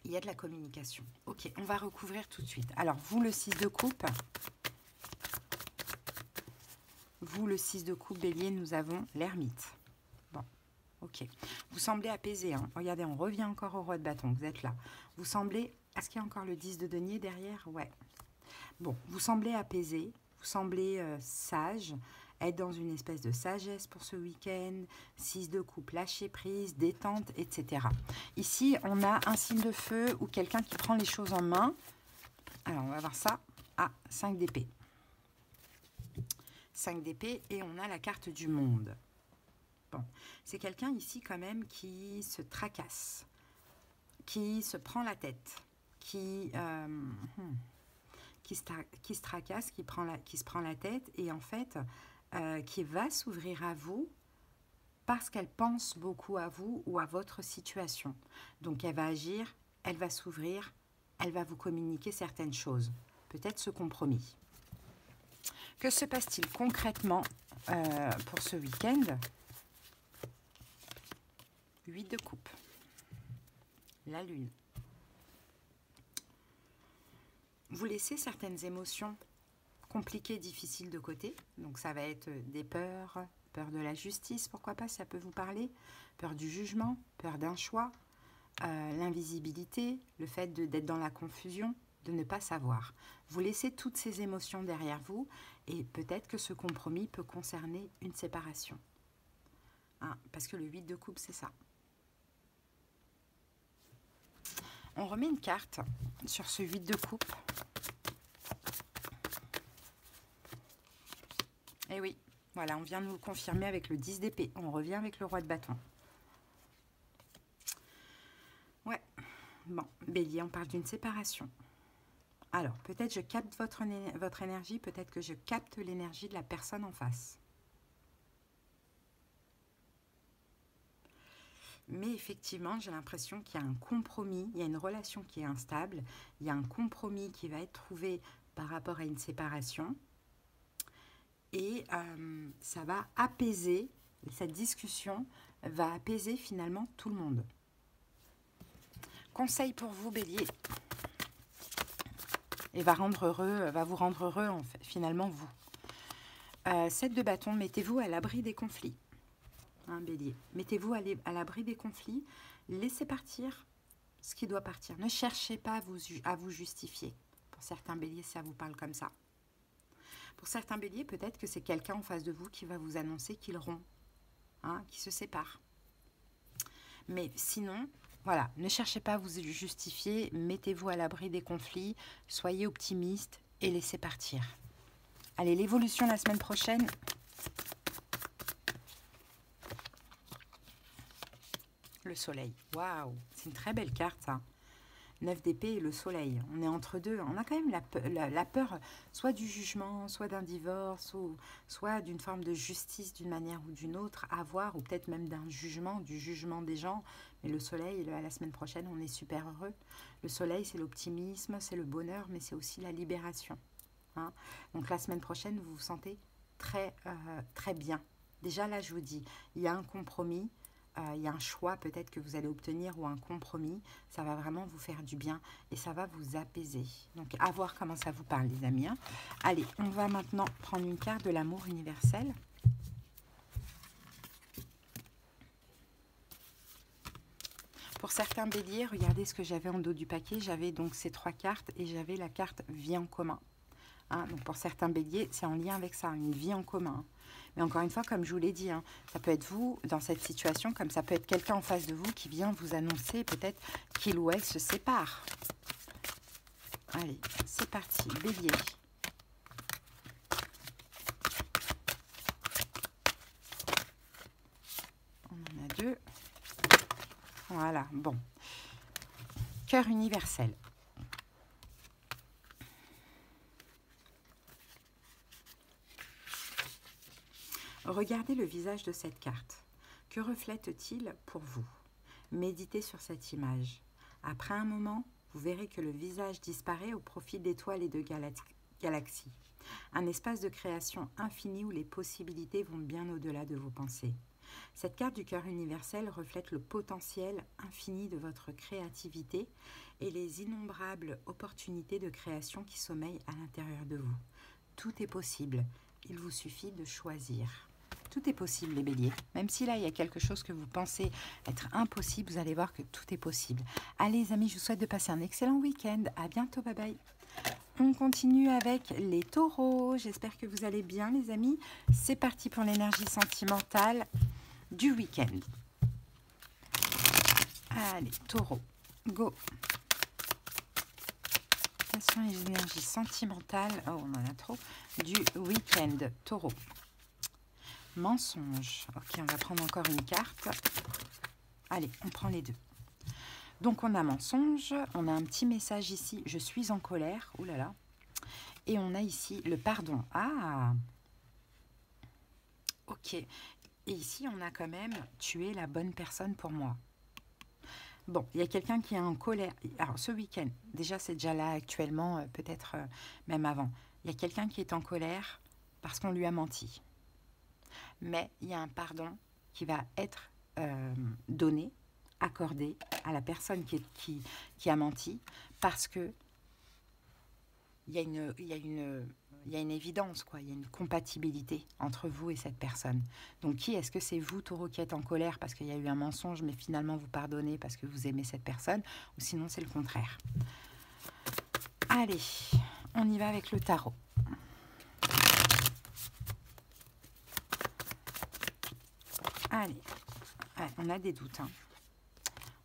Il y a de la communication. Ok, on va recouvrir tout de suite. Alors, vous, le 6 de coupe. Vous, le 6 de coupe, bélier, nous avons l'ermite. Bon, ok. Vous semblez apaisé. Hein. Regardez, on revient encore au roi de bâton. Vous êtes là. Vous semblez... Est-ce qu'il y a encore le 10 de denier derrière? Ouais. Bon, vous semblez apaisé. Vous semblez sage. Être dans une espèce de sagesse pour ce week-end. 6 de coupe, lâcher prise, détente, etc. Ici, on a un signe de feu ou quelqu'un qui prend les choses en main. Alors, on va voir ça. Ah, 5 d'épée. 5 d'épée et on a la carte du monde. Bon, c'est quelqu'un ici quand même qui se tracasse, qui se prend la tête, qui se tracasse, qui se prend la tête et en fait, qui va s'ouvrir à vous parce qu'elle pense beaucoup à vous ou à votre situation. Donc, elle va agir, elle va s'ouvrir, elle va vous communiquer certaines choses. Peut-être ce compromis. Que se passe-t-il concrètement pour ce week-end? 8 de coupe. La lune. Vous laissez certaines émotions compliquées, difficiles de côté. Donc ça va être des peurs, peur de la justice, pourquoi pas, ça peut vous parler. Peur du jugement, peur d'un choix, l'invisibilité, le fait d'être dans la confusion, de ne pas savoir. Vous laissez toutes ces émotions derrière vous et peut-être que ce compromis peut concerner une séparation. Hein, parce que le 8 de coupe, c'est ça. On remet une carte sur ce 8 de coupe. Et oui, voilà, on vient de nous le confirmer avec le 10 d'épée. On revient avec le roi de bâton. Ouais, bon, bélier, on parle d'une séparation. Alors, peut-être je capte votre énergie, peut-être que je capte l'énergie de la personne en face. Mais effectivement, j'ai l'impression qu'il y a un compromis, il y a une relation qui est instable, il y a un compromis qui va être trouvé par rapport à une séparation. Et ça va apaiser, cette discussion va apaiser finalement tout le monde. Conseil pour vous, bélier. Et va vous rendre heureux, en fait, finalement, vous. 7 de bâton, mettez-vous à l'abri des conflits. Hein, bélier. Mettez-vous à l'abri des conflits. Laissez partir ce qui doit partir. Ne cherchez pas à vous justifier. Pour certains béliers, ça vous parle comme ça. Pour certains béliers, peut-être que c'est quelqu'un en face de vous qui va vous annoncer qu'il rompt, hein, qu'il se sépare. Mais sinon, voilà, ne cherchez pas à vous justifier, mettez-vous à l'abri des conflits, soyez optimiste et laissez partir. Allez, l'évolution la semaine prochaine. Le soleil, waouh, c'est une très belle carte ça. 9 d'épée et le soleil, on est entre deux. On a quand même la peur, soit du jugement, soit d'un divorce, ou soit d'une forme de justice d'une manière ou d'une autre, à voir, ou peut-être même d'un jugement, du jugement des gens. Mais le soleil, la semaine prochaine, on est super heureux. Le soleil, c'est l'optimisme, c'est le bonheur, mais c'est aussi la libération. Hein. Donc la semaine prochaine, vous vous sentez très, très bien. Déjà là, je vous dis, il y a un compromis. Il y a un choix peut-être que vous allez obtenir ou un compromis, ça va vraiment vous faire du bien et ça va vous apaiser. Donc, à voir comment ça vous parle, les amis. Hein. Allez, on va maintenant prendre une carte de l'amour universel. Pour certains béliers, regardez ce que j'avais en dos du paquet. J'avais donc ces 3 cartes et j'avais la carte vie en commun. Hein, donc, pour certains béliers, c'est en lien avec ça, une vie en commun. Mais encore une fois, comme je vous l'ai dit, hein, ça peut être vous dans cette situation, comme ça peut être quelqu'un en face de vous qui vient vous annoncer peut-être qu'il ou elle se sépare. Allez, c'est parti, bélier. On en a 2. Voilà, bon. Cœur universel. Regardez le visage de cette carte. Que reflète-t-il pour vous? Méditez sur cette image. Après un moment, vous verrez que le visage disparaît au profit d'étoiles et de galaxies. Un espace de création infini où les possibilités vont bien au-delà de vos pensées. Cette carte du cœur universel reflète le potentiel infini de votre créativité et les innombrables opportunités de création qui sommeillent à l'intérieur de vous. Tout est possible. Il vous suffit de choisir. Tout est possible, les béliers. Même si là, il y a quelque chose que vous pensez être impossible, vous allez voir que tout est possible. Allez, les amis, je vous souhaite de passer un excellent week-end. À bientôt, bye bye. On continue avec les taureaux. J'espère que vous allez bien, les amis. C'est parti pour l'énergie sentimentale du week-end. Allez, taureau, go. Passion et l'énergie sentimentale, oh, on en a trop, du week-end, taureau. Mensonge. Ok, on va prendre encore une carte. Allez, on prend les 2. Donc, on a mensonge. On a un petit message ici. Je suis en colère. Ouh là là. Et on a ici le pardon. Ah. Ok. Et ici, on a quand même tu es la bonne personne pour moi. Bon, il y a quelqu'un qui est en colère. Alors, ce week-end, déjà, c'est déjà là actuellement, peut-être même avant. Il y a quelqu'un qui est en colère parce qu'on lui a menti. Mais il y a un pardon qui va être donné, accordé à la personne qui a menti, parce que il y a une évidence, quoi. Il y a une compatibilité entre vous et cette personne. Donc, qui est-ce que c'est vous, taureau, qui êtes en colère parce qu'il y a eu un mensonge, mais finalement vous pardonnez parce que vous aimez cette personne, ou sinon c'est le contraire. Allez, on y va avec le tarot. Allez, ouais, on a des doutes. Hein.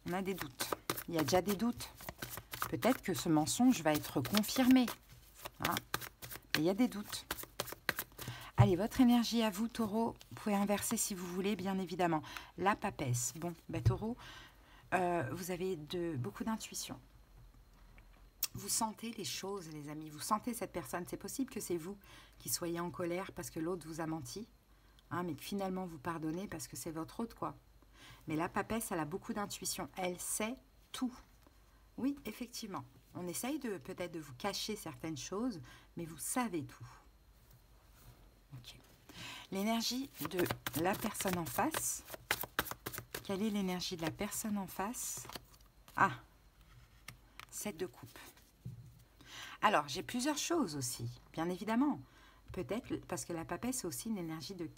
On a des doutes. Il y a déjà des doutes. Peut-être que ce mensonge va être confirmé. Hein. Mais il y a des doutes. Allez, votre énergie à vous, taureau. Vous pouvez inverser si vous voulez, bien évidemment. La papesse. Bon, ben, taureau, vous avez beaucoup d'intuition. Vous sentez les choses, les amis. Vous sentez cette personne. C'est possible que c'est vous qui soyez en colère parce que l'autre vous a menti. Hein, mais que finalement vous pardonnez parce que c'est votre autre, quoi. Mais la papesse, elle a beaucoup d'intuition. Elle sait tout. Oui, effectivement. On essaye peut-être de vous cacher certaines choses, mais vous savez tout. Ok. L'énergie de la personne en face. Quelle est l'énergie de la personne en face? Ah, 7 de coupe. Alors, j'ai plusieurs choses aussi, bien évidemment. Peut-être parce que la papesse, c'est aussi une énergie de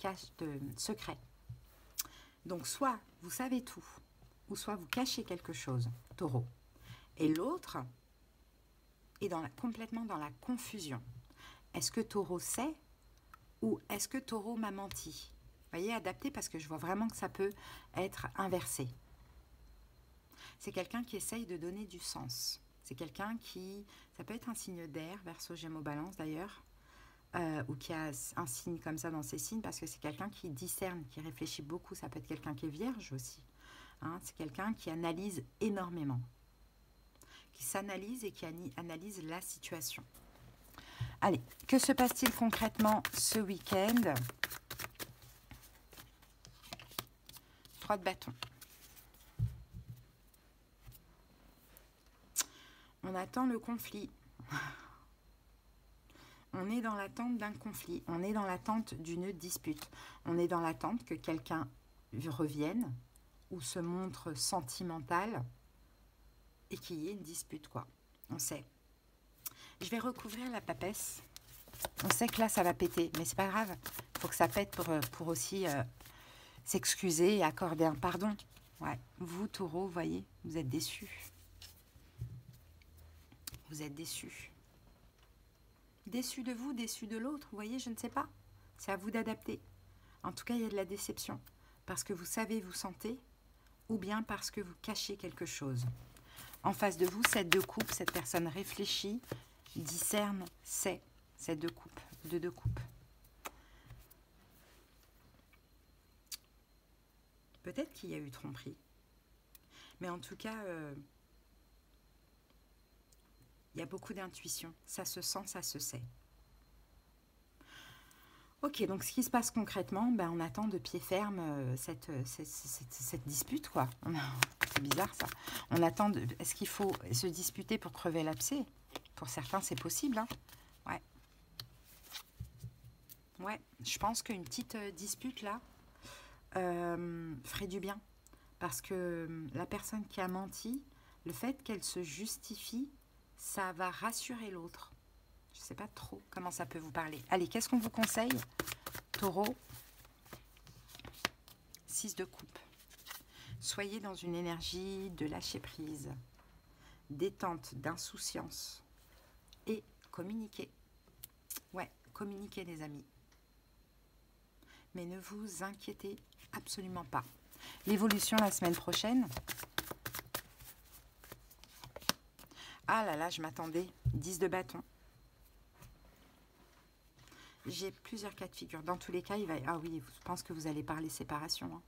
secret. Donc, soit vous savez tout, ou soit vous cachez quelque chose, taureau. Et l'autre est complètement dans la confusion. Est-ce que Taureau sait ou est-ce que Taureau m'a menti? Vous voyez, adapté parce que je vois vraiment que ça peut être inversé. C'est quelqu'un qui essaye de donner du sens. C'est quelqu'un qui, ça peut être un signe d'air, Verseau, Gémeaux, Balance d'ailleurs, ou qui a un signe comme ça dans ses signes, parce que c'est quelqu'un qui discerne, qui réfléchit beaucoup. Ça peut être quelqu'un qui est vierge aussi. Hein, c'est quelqu'un qui analyse énormément, qui s'analyse et qui analyse la situation. Allez, que se passe-t-il concrètement ce week-end? 3 de bâton. On attend le conflit. On est dans l'attente d'un conflit. On est dans l'attente d'une dispute. On est dans l'attente que quelqu'un revienne ou se montre sentimental et qu'il y ait une dispute, quoi. On sait. Je vais recouvrir la papesse. On sait que là, ça va péter, mais c'est pas grave. Il faut que ça pète pour aussi s'excuser et accorder un pardon. Ouais. Vous, Taureau, vous voyez, vous êtes déçus. Vous êtes déçus. Déçus de vous, déçus de l'autre. Vous voyez, je ne sais pas. C'est à vous d'adapter. En tout cas, il y a de la déception. Parce que vous savez, vous sentez, ou bien parce que vous cachez quelque chose. En face de vous, 7 de coupe, cette personne réfléchit, discerne, sait. 7 de coupe, 2 de coupe. Peut-être qu'il y a eu tromperie. Mais en tout cas, il y a beaucoup d'intuition. Ça se sent, ça se sait. Ok, donc ce qui se passe concrètement, ben, on attend de pied ferme cette dispute, quoi. C'est bizarre, ça. On attend de... Est-ce qu'il faut se disputer pour crever l'abcès? Pour certains, c'est possible, hein. Ouais. Ouais, je pense qu'une petite dispute, là, ferait du bien. Parce que la personne qui a menti, le fait qu'elle se justifie, ça va rassurer l'autre. Je ne sais pas trop comment ça peut vous parler. Allez, qu'est-ce qu'on vous conseille, Taureau? 6 de coupe. Soyez dans une énergie de lâcher prise, détente, d'insouciance et communiquez. Ouais, communiquez, les amis. Mais ne vous inquiétez absolument pas. L'évolution la semaine prochaine. Ah là là, je m'attendais. 10 de bâton. J'ai plusieurs cas de figure. Dans tous les cas, il va... Ah oui, je pense que vous allez parler séparation. Hein.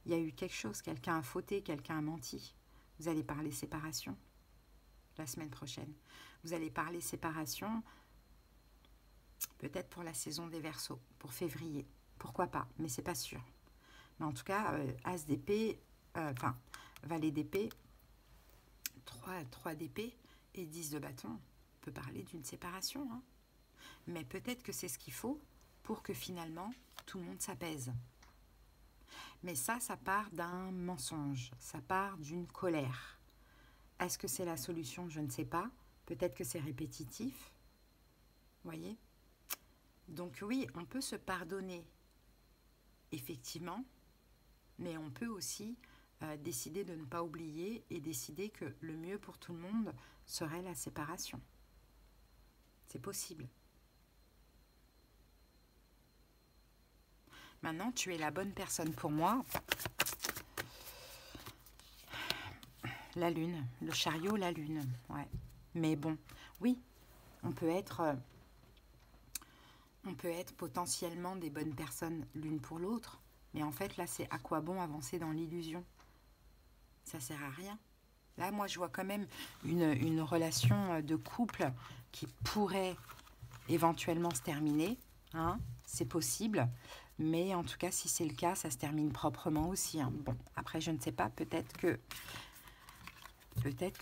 Il y a eu quelque chose, quelqu'un a fauté, quelqu'un a menti. Vous allez parler séparation la semaine prochaine. Vous allez parler séparation peut-être pour la saison des Verseaux, pour février. Pourquoi pas, mais c'est pas sûr. Mais en tout cas, As d'épée, enfin, Valet d'épée, 3 d'épée et 10 de bâton, on peut parler d'une séparation. Hein. Mais peut-être que c'est ce qu'il faut pour que finalement, tout le monde s'apaise. Mais ça part d'un mensonge, ça part d'une colère. Est-ce que c'est la solution? Je ne sais pas. Peut-être que c'est répétitif. Vous voyez? Donc oui, on peut se pardonner, effectivement, mais on peut aussi décider de ne pas oublier et décider que le mieux pour tout le monde serait la séparation. C'est possible. Maintenant, tu es la bonne personne pour moi. La lune, le chariot, la lune. Ouais. Mais bon, oui, on peut être potentiellement des bonnes personnes l'une pour l'autre. Mais en fait, là, c'est à quoi bon avancer dans l'illusion? Ça sert à rien. Là, moi, je vois quand même une relation de couple qui pourrait éventuellement se terminer. Hein, c'est possible. Mais en tout cas, si c'est le cas, ça se termine proprement aussi. Hein. Bon, après, je ne sais pas. Peut-être que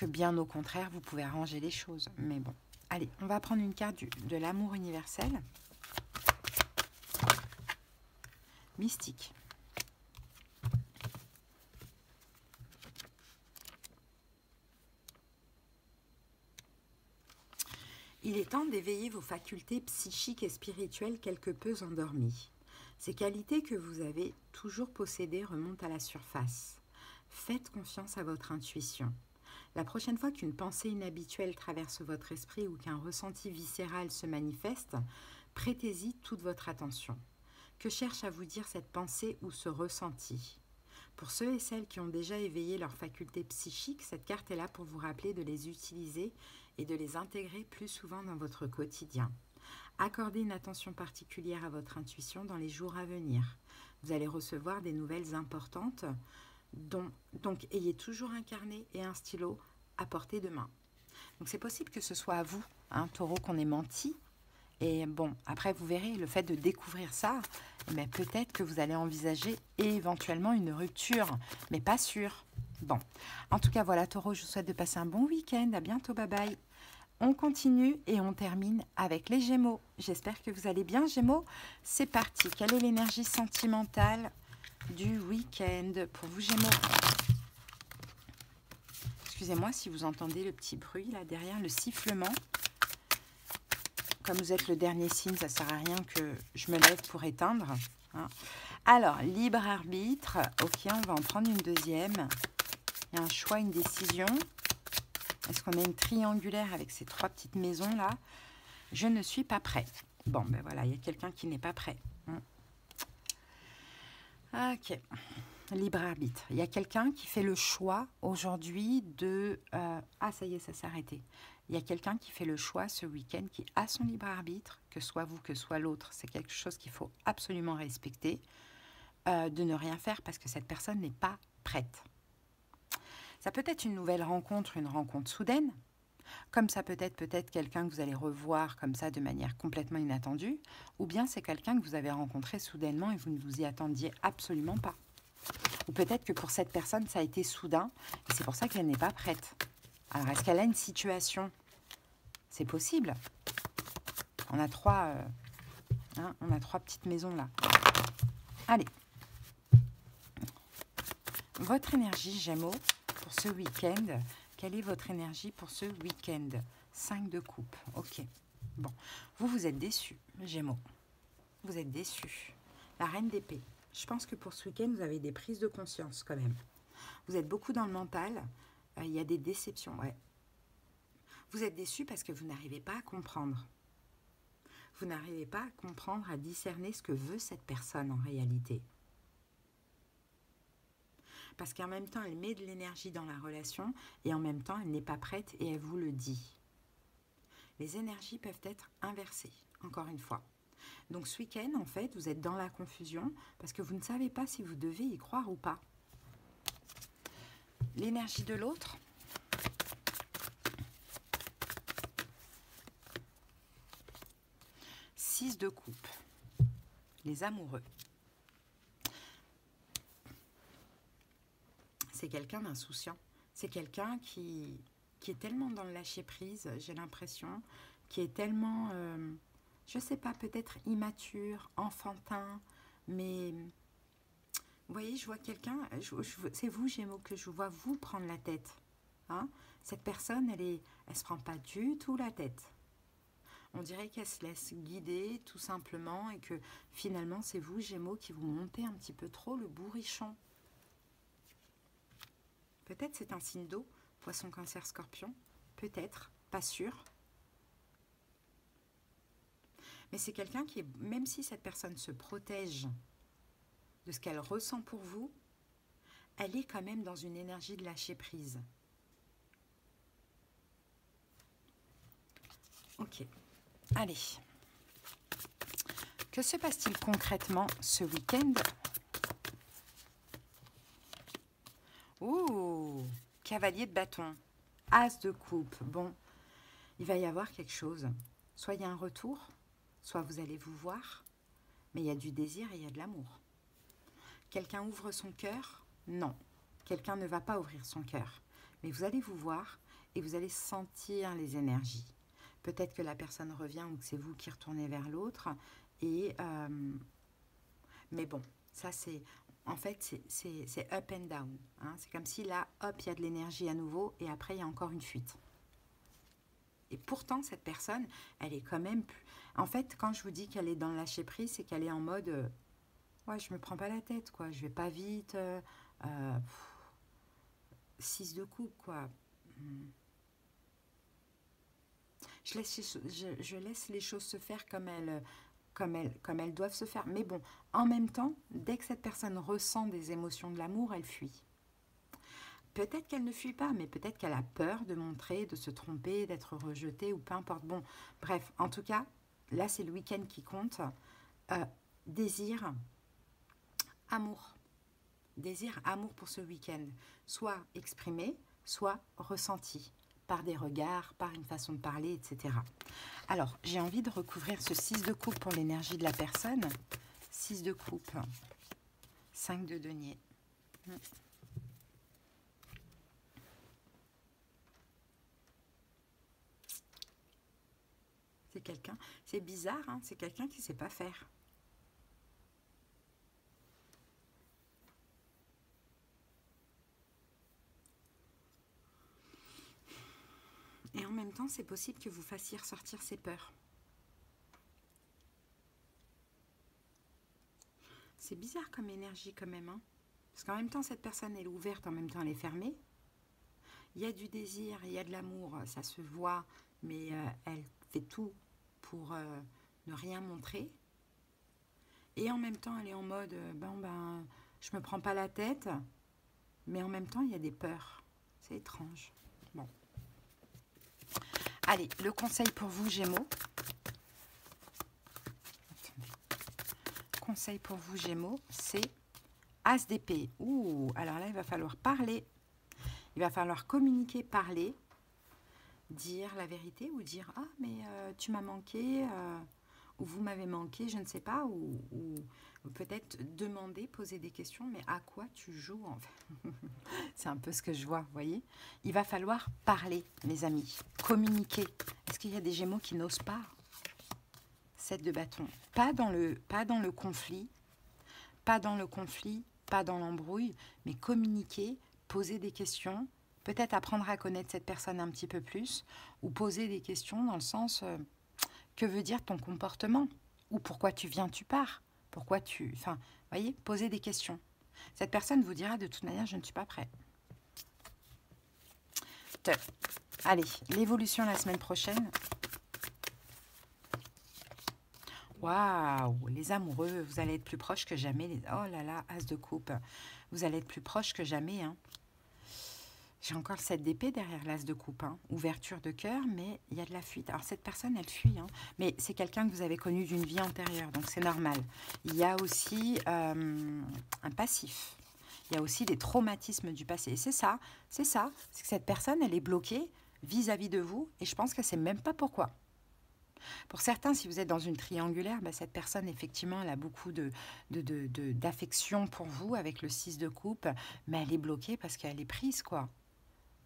bien au contraire, vous pouvez arranger les choses. Mais bon. Allez, on va prendre une carte de l'amour universel. Mystique. Il est temps d'éveiller vos facultés psychiques et spirituelles quelque peu endormies. Ces qualités que vous avez toujours possédées remontent à la surface. Faites confiance à votre intuition. La prochaine fois qu'une pensée inhabituelle traverse votre esprit ou qu'un ressenti viscéral se manifeste, prêtez-y toute votre attention. Que cherche à vous dire cette pensée ou ce ressenti? Pour ceux et celles qui ont déjà éveillé leurs facultés psychiques, cette carte est là pour vous rappeler de les utiliser et de les intégrer plus souvent dans votre quotidien. Accordez une attention particulière à votre intuition dans les jours à venir. Vous allez recevoir des nouvelles importantes, donc ayez toujours un carnet et un stylo à portée de main. Donc c'est possible que ce soit à vous, Taureau, qu'on ait menti. Et bon, après vous verrez, le fait de découvrir ça, mais peut-être que vous allez envisager éventuellement une rupture, mais pas sûr. Bon, en tout cas voilà Taureau, je vous souhaite de passer un bon week-end, à bientôt, bye bye. On continue et on termine avec les Gémeaux. J'espère que vous allez bien, Gémeaux. C'est parti. Quelle est l'énergie sentimentale du week-end pour vous, Gémeaux? Excusez-moi si vous entendez le petit bruit là derrière, le sifflement. Comme vous êtes le dernier signe, ça ne sert à rien que je me lève pour éteindre. Alors, libre arbitre. Ok, on va en prendre une deuxième. Il y a un choix, une décision. Est-ce qu'on a une triangulaire avec ces 3 petites maisons là? Je ne suis pas prêt. Bon, ben voilà, il y a quelqu'un qui n'est pas prêt. Ok. Libre arbitre. Il y a quelqu'un qui fait le choix aujourd'hui de... Ah, ça y est, ça s'est arrêté. Il y a quelqu'un qui fait le choix ce week-end qui a son libre arbitre, que soit vous, que soit l'autre. C'est quelque chose qu'il faut absolument respecter, de ne rien faire parce que cette personne n'est pas prête. Ça peut être une nouvelle rencontre, une rencontre soudaine, comme ça peut être quelqu'un que vous allez revoir comme ça de manière complètement inattendue, ou bien c'est quelqu'un que vous avez rencontré soudainement et vous ne vous y attendiez absolument pas. Ou peut-être que pour cette personne, ça a été soudain et c'est pour ça qu'elle n'est pas prête. Alors, est-ce qu'elle a une situation? C'est possible. On a 3 petites maisons là. Allez. Votre énergie, Gémeaux, pour ce week-end, quelle est votre énergie pour ce week-end? 5 de coupe, ok. Bon, vous êtes déçus, Gémeaux. Vous êtes déçus. La reine d'épée. Je pense que pour ce week-end, vous avez des prises de conscience quand même. Vous êtes beaucoup dans le mental. Il y a des déceptions, ouais. Vous êtes déçus parce que vous n'arrivez pas à comprendre. Vous n'arrivez pas à comprendre, à discerner ce que veut cette personne en réalité. Parce qu'en même temps, elle met de l'énergie dans la relation et en même temps, elle n'est pas prête et elle vous le dit. Les énergies peuvent être inversées, encore une fois. Donc ce week-end, en fait, vous êtes dans la confusion parce que vous ne savez pas si vous devez y croire ou pas. L'énergie de l'autre. Six de coupe. Les amoureux. C'est quelqu'un d'insouciant. C'est quelqu'un qui est tellement dans le lâcher-prise, j'ai l'impression, qui est tellement, je ne sais pas, peut-être immature, enfantin, mais vous voyez, je vois quelqu'un, c'est vous, Gémeaux, que je vois vous prendre la tête. Hein? Cette personne, elle se prend pas du tout la tête. On dirait qu'elle se laisse guider, tout simplement, et que finalement, c'est vous, Gémeaux, qui vous montez un petit peu trop le bourrichon. Peut-être c'est un signe d'eau, Poisson, Cancer, Scorpion. Peut-être, pas sûr. Mais c'est quelqu'un qui est, même si cette personne se protège de ce qu'elle ressent pour vous, elle est quand même dans une énergie de lâcher prise. Ok, allez. Que se passe-t-il concrètement ce week-end? Ouh, cavalier de bâton, as de coupe. Bon, il va y avoir quelque chose. Soit il y a un retour, soit vous allez vous voir, mais il y a du désir et il y a de l'amour. Quelqu'un ouvre son cœur? Non, quelqu'un ne va pas ouvrir son cœur. Mais vous allez vous voir et vous allez sentir les énergies. Peut-être que la personne revient ou que c'est vous qui retournez vers l'autre. Mais bon, ça c'est... En fait, c'est up and down. Hein. C'est comme si là, hop, il y a de l'énergie à nouveau et après, il y a encore une fuite. Et pourtant, cette personne, elle est quand même... En fait, quand je vous dis qu'elle est dans le lâcher-prise, c'est qu'elle est en mode... ouais, je me prends pas la tête, quoi. Je vais pas vite. 6 de coupe, quoi. Je laisse les choses se faire comme elles doivent se faire. Mais bon, en même temps, dès que cette personne ressent des émotions de l'amour, elle fuit. Peut-être qu'elle ne fuit pas, mais peut-être qu'elle a peur de montrer, de se tromper, d'être rejetée ou peu importe. Bon, bref, en tout cas, là, c'est le week-end qui compte. Désir, amour. Désir, amour pour ce week-end. Soit exprimé, soit ressenti. Par des regards, par une façon de parler, etc. Alors, j'ai envie de recouvrir ce 6 de coupe pour l'énergie de la personne. 6 de coupe, 5 de denier. C'est quelqu'un, c'est bizarre, hein, c'est quelqu'un qui ne sait pas faire. Et en même temps, c'est possible que vous fassiez ressortir ses peurs. C'est bizarre comme énergie quand même. Hein, parce qu'en même temps, cette personne, elle est ouverte, en même temps, elle est fermée. Il y a du désir, il y a de l'amour, ça se voit, mais elle fait tout pour ne rien montrer. Et en même temps, elle est en mode, je me prends pas la tête, mais en même temps, il y a des peurs. C'est étrange. Bon. Allez, le conseil pour vous, Gémeaux. Conseil pour vous, Gémeaux, c'est As d'épée. Ouh, alors là, il va falloir parler. Il va falloir communiquer, parler, dire la vérité ou dire « Ah, mais tu m'as manqué ou vous m'avez manqué, je ne sais pas. » Ou peut-être demander, poser des questions. Mais à quoi tu joues en fait? C'est un peu ce que je vois, vous voyez. Il va falloir parler, mes amis, communiquer. Est-ce qu'il y a des Gémeaux qui n'osent pas? 7 de bâton. Pas dans le conflit, pas dans l'embrouille, mais communiquer, poser des questions, peut-être apprendre à connaître cette personne un petit peu plus, ou poser des questions dans le sens que veut dire ton comportement, ou pourquoi tu viens, tu pars, pourquoi tu... Enfin, vous voyez, poser des questions. Cette personne vous dira de toute manière, je ne suis pas prêt. Allez, l'évolution la semaine prochaine. Waouh, les amoureux, vous allez être plus proches que jamais. Oh là là, as de coupe. Vous allez être plus proches que jamais. Hein. J'ai encore le 7 d'épée derrière l'as de coupe. Hein. Ouverture de cœur, mais il y a de la fuite. Alors cette personne, elle fuit. Hein. Mais c'est quelqu'un que vous avez connu d'une vie antérieure, donc c'est normal. Il y a aussi un passif. Il y a aussi des traumatismes du passé. Et c'est ça. C'est que cette personne, elle est bloquée vis-à-vis de vous. Et je pense qu'elle ne sait même pas pourquoi. Pour certains, si vous êtes dans une triangulaire, cette personne, effectivement, elle a beaucoup d'affection pour vous avec le 6 de coupe, mais elle est bloquée parce qu'elle est prise, quoi.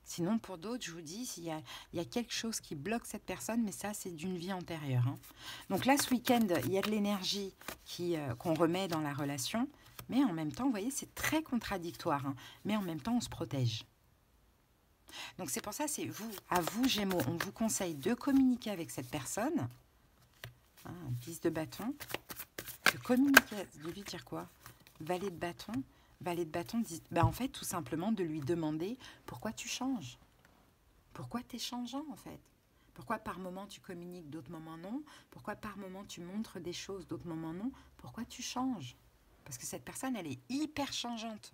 Sinon, pour d'autres, je vous dis, il y a quelque chose qui bloque cette personne, mais ça, c'est d'une vie antérieure. Hein. Donc là, ce week-end, il y a de l'énergie qu'on remet dans la relation, mais en même temps, vous voyez, c'est très contradictoire, hein, mais en même temps, on se protège. Donc c'est pour ça, c'est à vous Gémeaux, on vous conseille de communiquer avec cette personne. Un 10 de bâton. De communiquer, de lui dire quoi? Valet de bâton. Valet de bâton dit, en fait, tout simplement de lui demander pourquoi tu changes. Pourquoi tu es changeant en fait? Pourquoi par moment tu communiques, d'autres moments non? Pourquoi par moment tu montres des choses, d'autres moments non? Pourquoi tu changes? Parce que cette personne, elle est hyper changeante.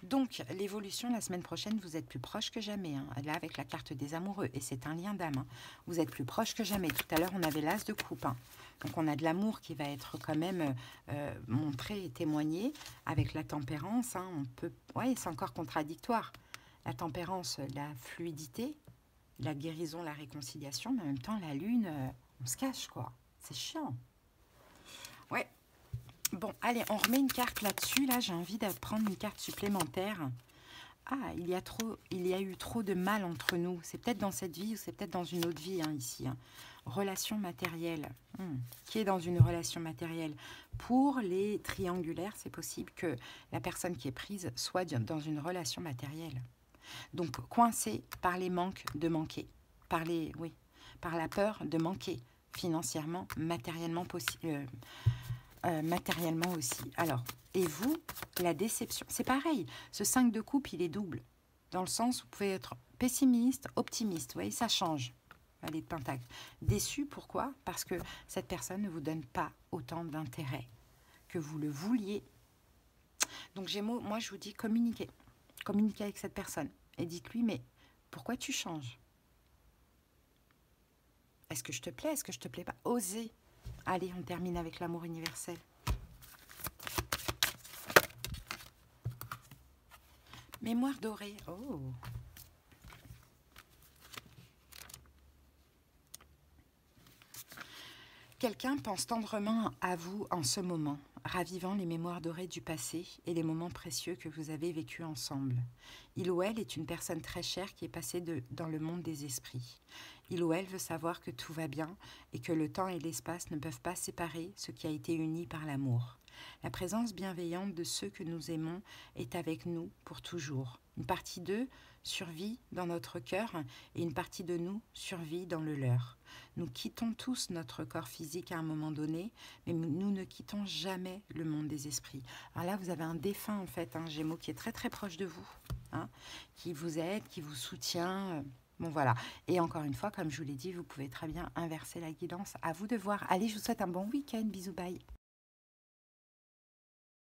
Donc, l'évolution, la semaine prochaine, vous êtes plus proche que jamais. Hein. Là, avec la carte des amoureux, et c'est un lien d'âme. Hein. Vous êtes plus proche que jamais. Tout à l'heure, on avait l'as de coupe. Hein. Donc, on a de l'amour qui va être quand même montré et témoigné. Avec la tempérance, hein, on peut... Oui, c'est encore contradictoire. La tempérance, la fluidité, la guérison, la réconciliation, mais en même temps, la lune, on se cache, quoi. C'est chiant. Ouais. Bon, allez, on remet une carte là-dessus. Là, j'ai envie de prendre une carte supplémentaire. Ah, il y a eu trop de mal entre nous. C'est peut-être dans cette vie ou c'est peut-être dans une autre vie, hein, ici. Hein. Relation matérielle. Qui est dans une relation matérielle? Pour les triangulaires, c'est possible que la personne qui est prise soit dans une relation matérielle. Donc, coincée par les manques de manquer. Par la peur de manquer financièrement, matériellement possible. matériellement aussi. Alors, et vous, la déception, c'est pareil. Ce 5 de coupe, il est double. Dans le sens où vous pouvez être pessimiste, optimiste. Vous voyez, ça change. Allez, de pentacle. Déçu, pourquoi? Parce que cette personne ne vous donne pas autant d'intérêt que vous le vouliez. Donc Gémeaux, moi je vous dis communiquez. Communiquez avec cette personne. Et dites-lui, mais pourquoi tu changes? Est-ce que je te plais? Est-ce que je te plais pas? Osez. Allez, on termine avec l'amour universel. Mémoire dorée. Oh. Quelqu'un pense tendrement à vous en ce moment, ravivant les mémoires dorées du passé et les moments précieux que vous avez vécus ensemble. Il ou elle est une personne très chère qui est passée dans le monde des esprits. Il ou elle veut savoir que tout va bien et que le temps et l'espace ne peuvent pas séparer ce qui a été uni par l'amour. La présence bienveillante de ceux que nous aimons est avec nous pour toujours. Une partie d'eux survit dans notre cœur et une partie de nous survit dans le leur. Nous quittons tous notre corps physique à un moment donné, mais nous ne quittons jamais le monde des esprits. Alors là, vous avez un défunt, en fait, un Gémeaux qui est très très proche de vous, hein, qui vous aide, qui vous soutient. Bon, voilà. Et encore une fois, comme je vous l'ai dit, vous pouvez très bien inverser la guidance. À vous de voir. Allez, je vous souhaite un bon week-end. Bisous, bye.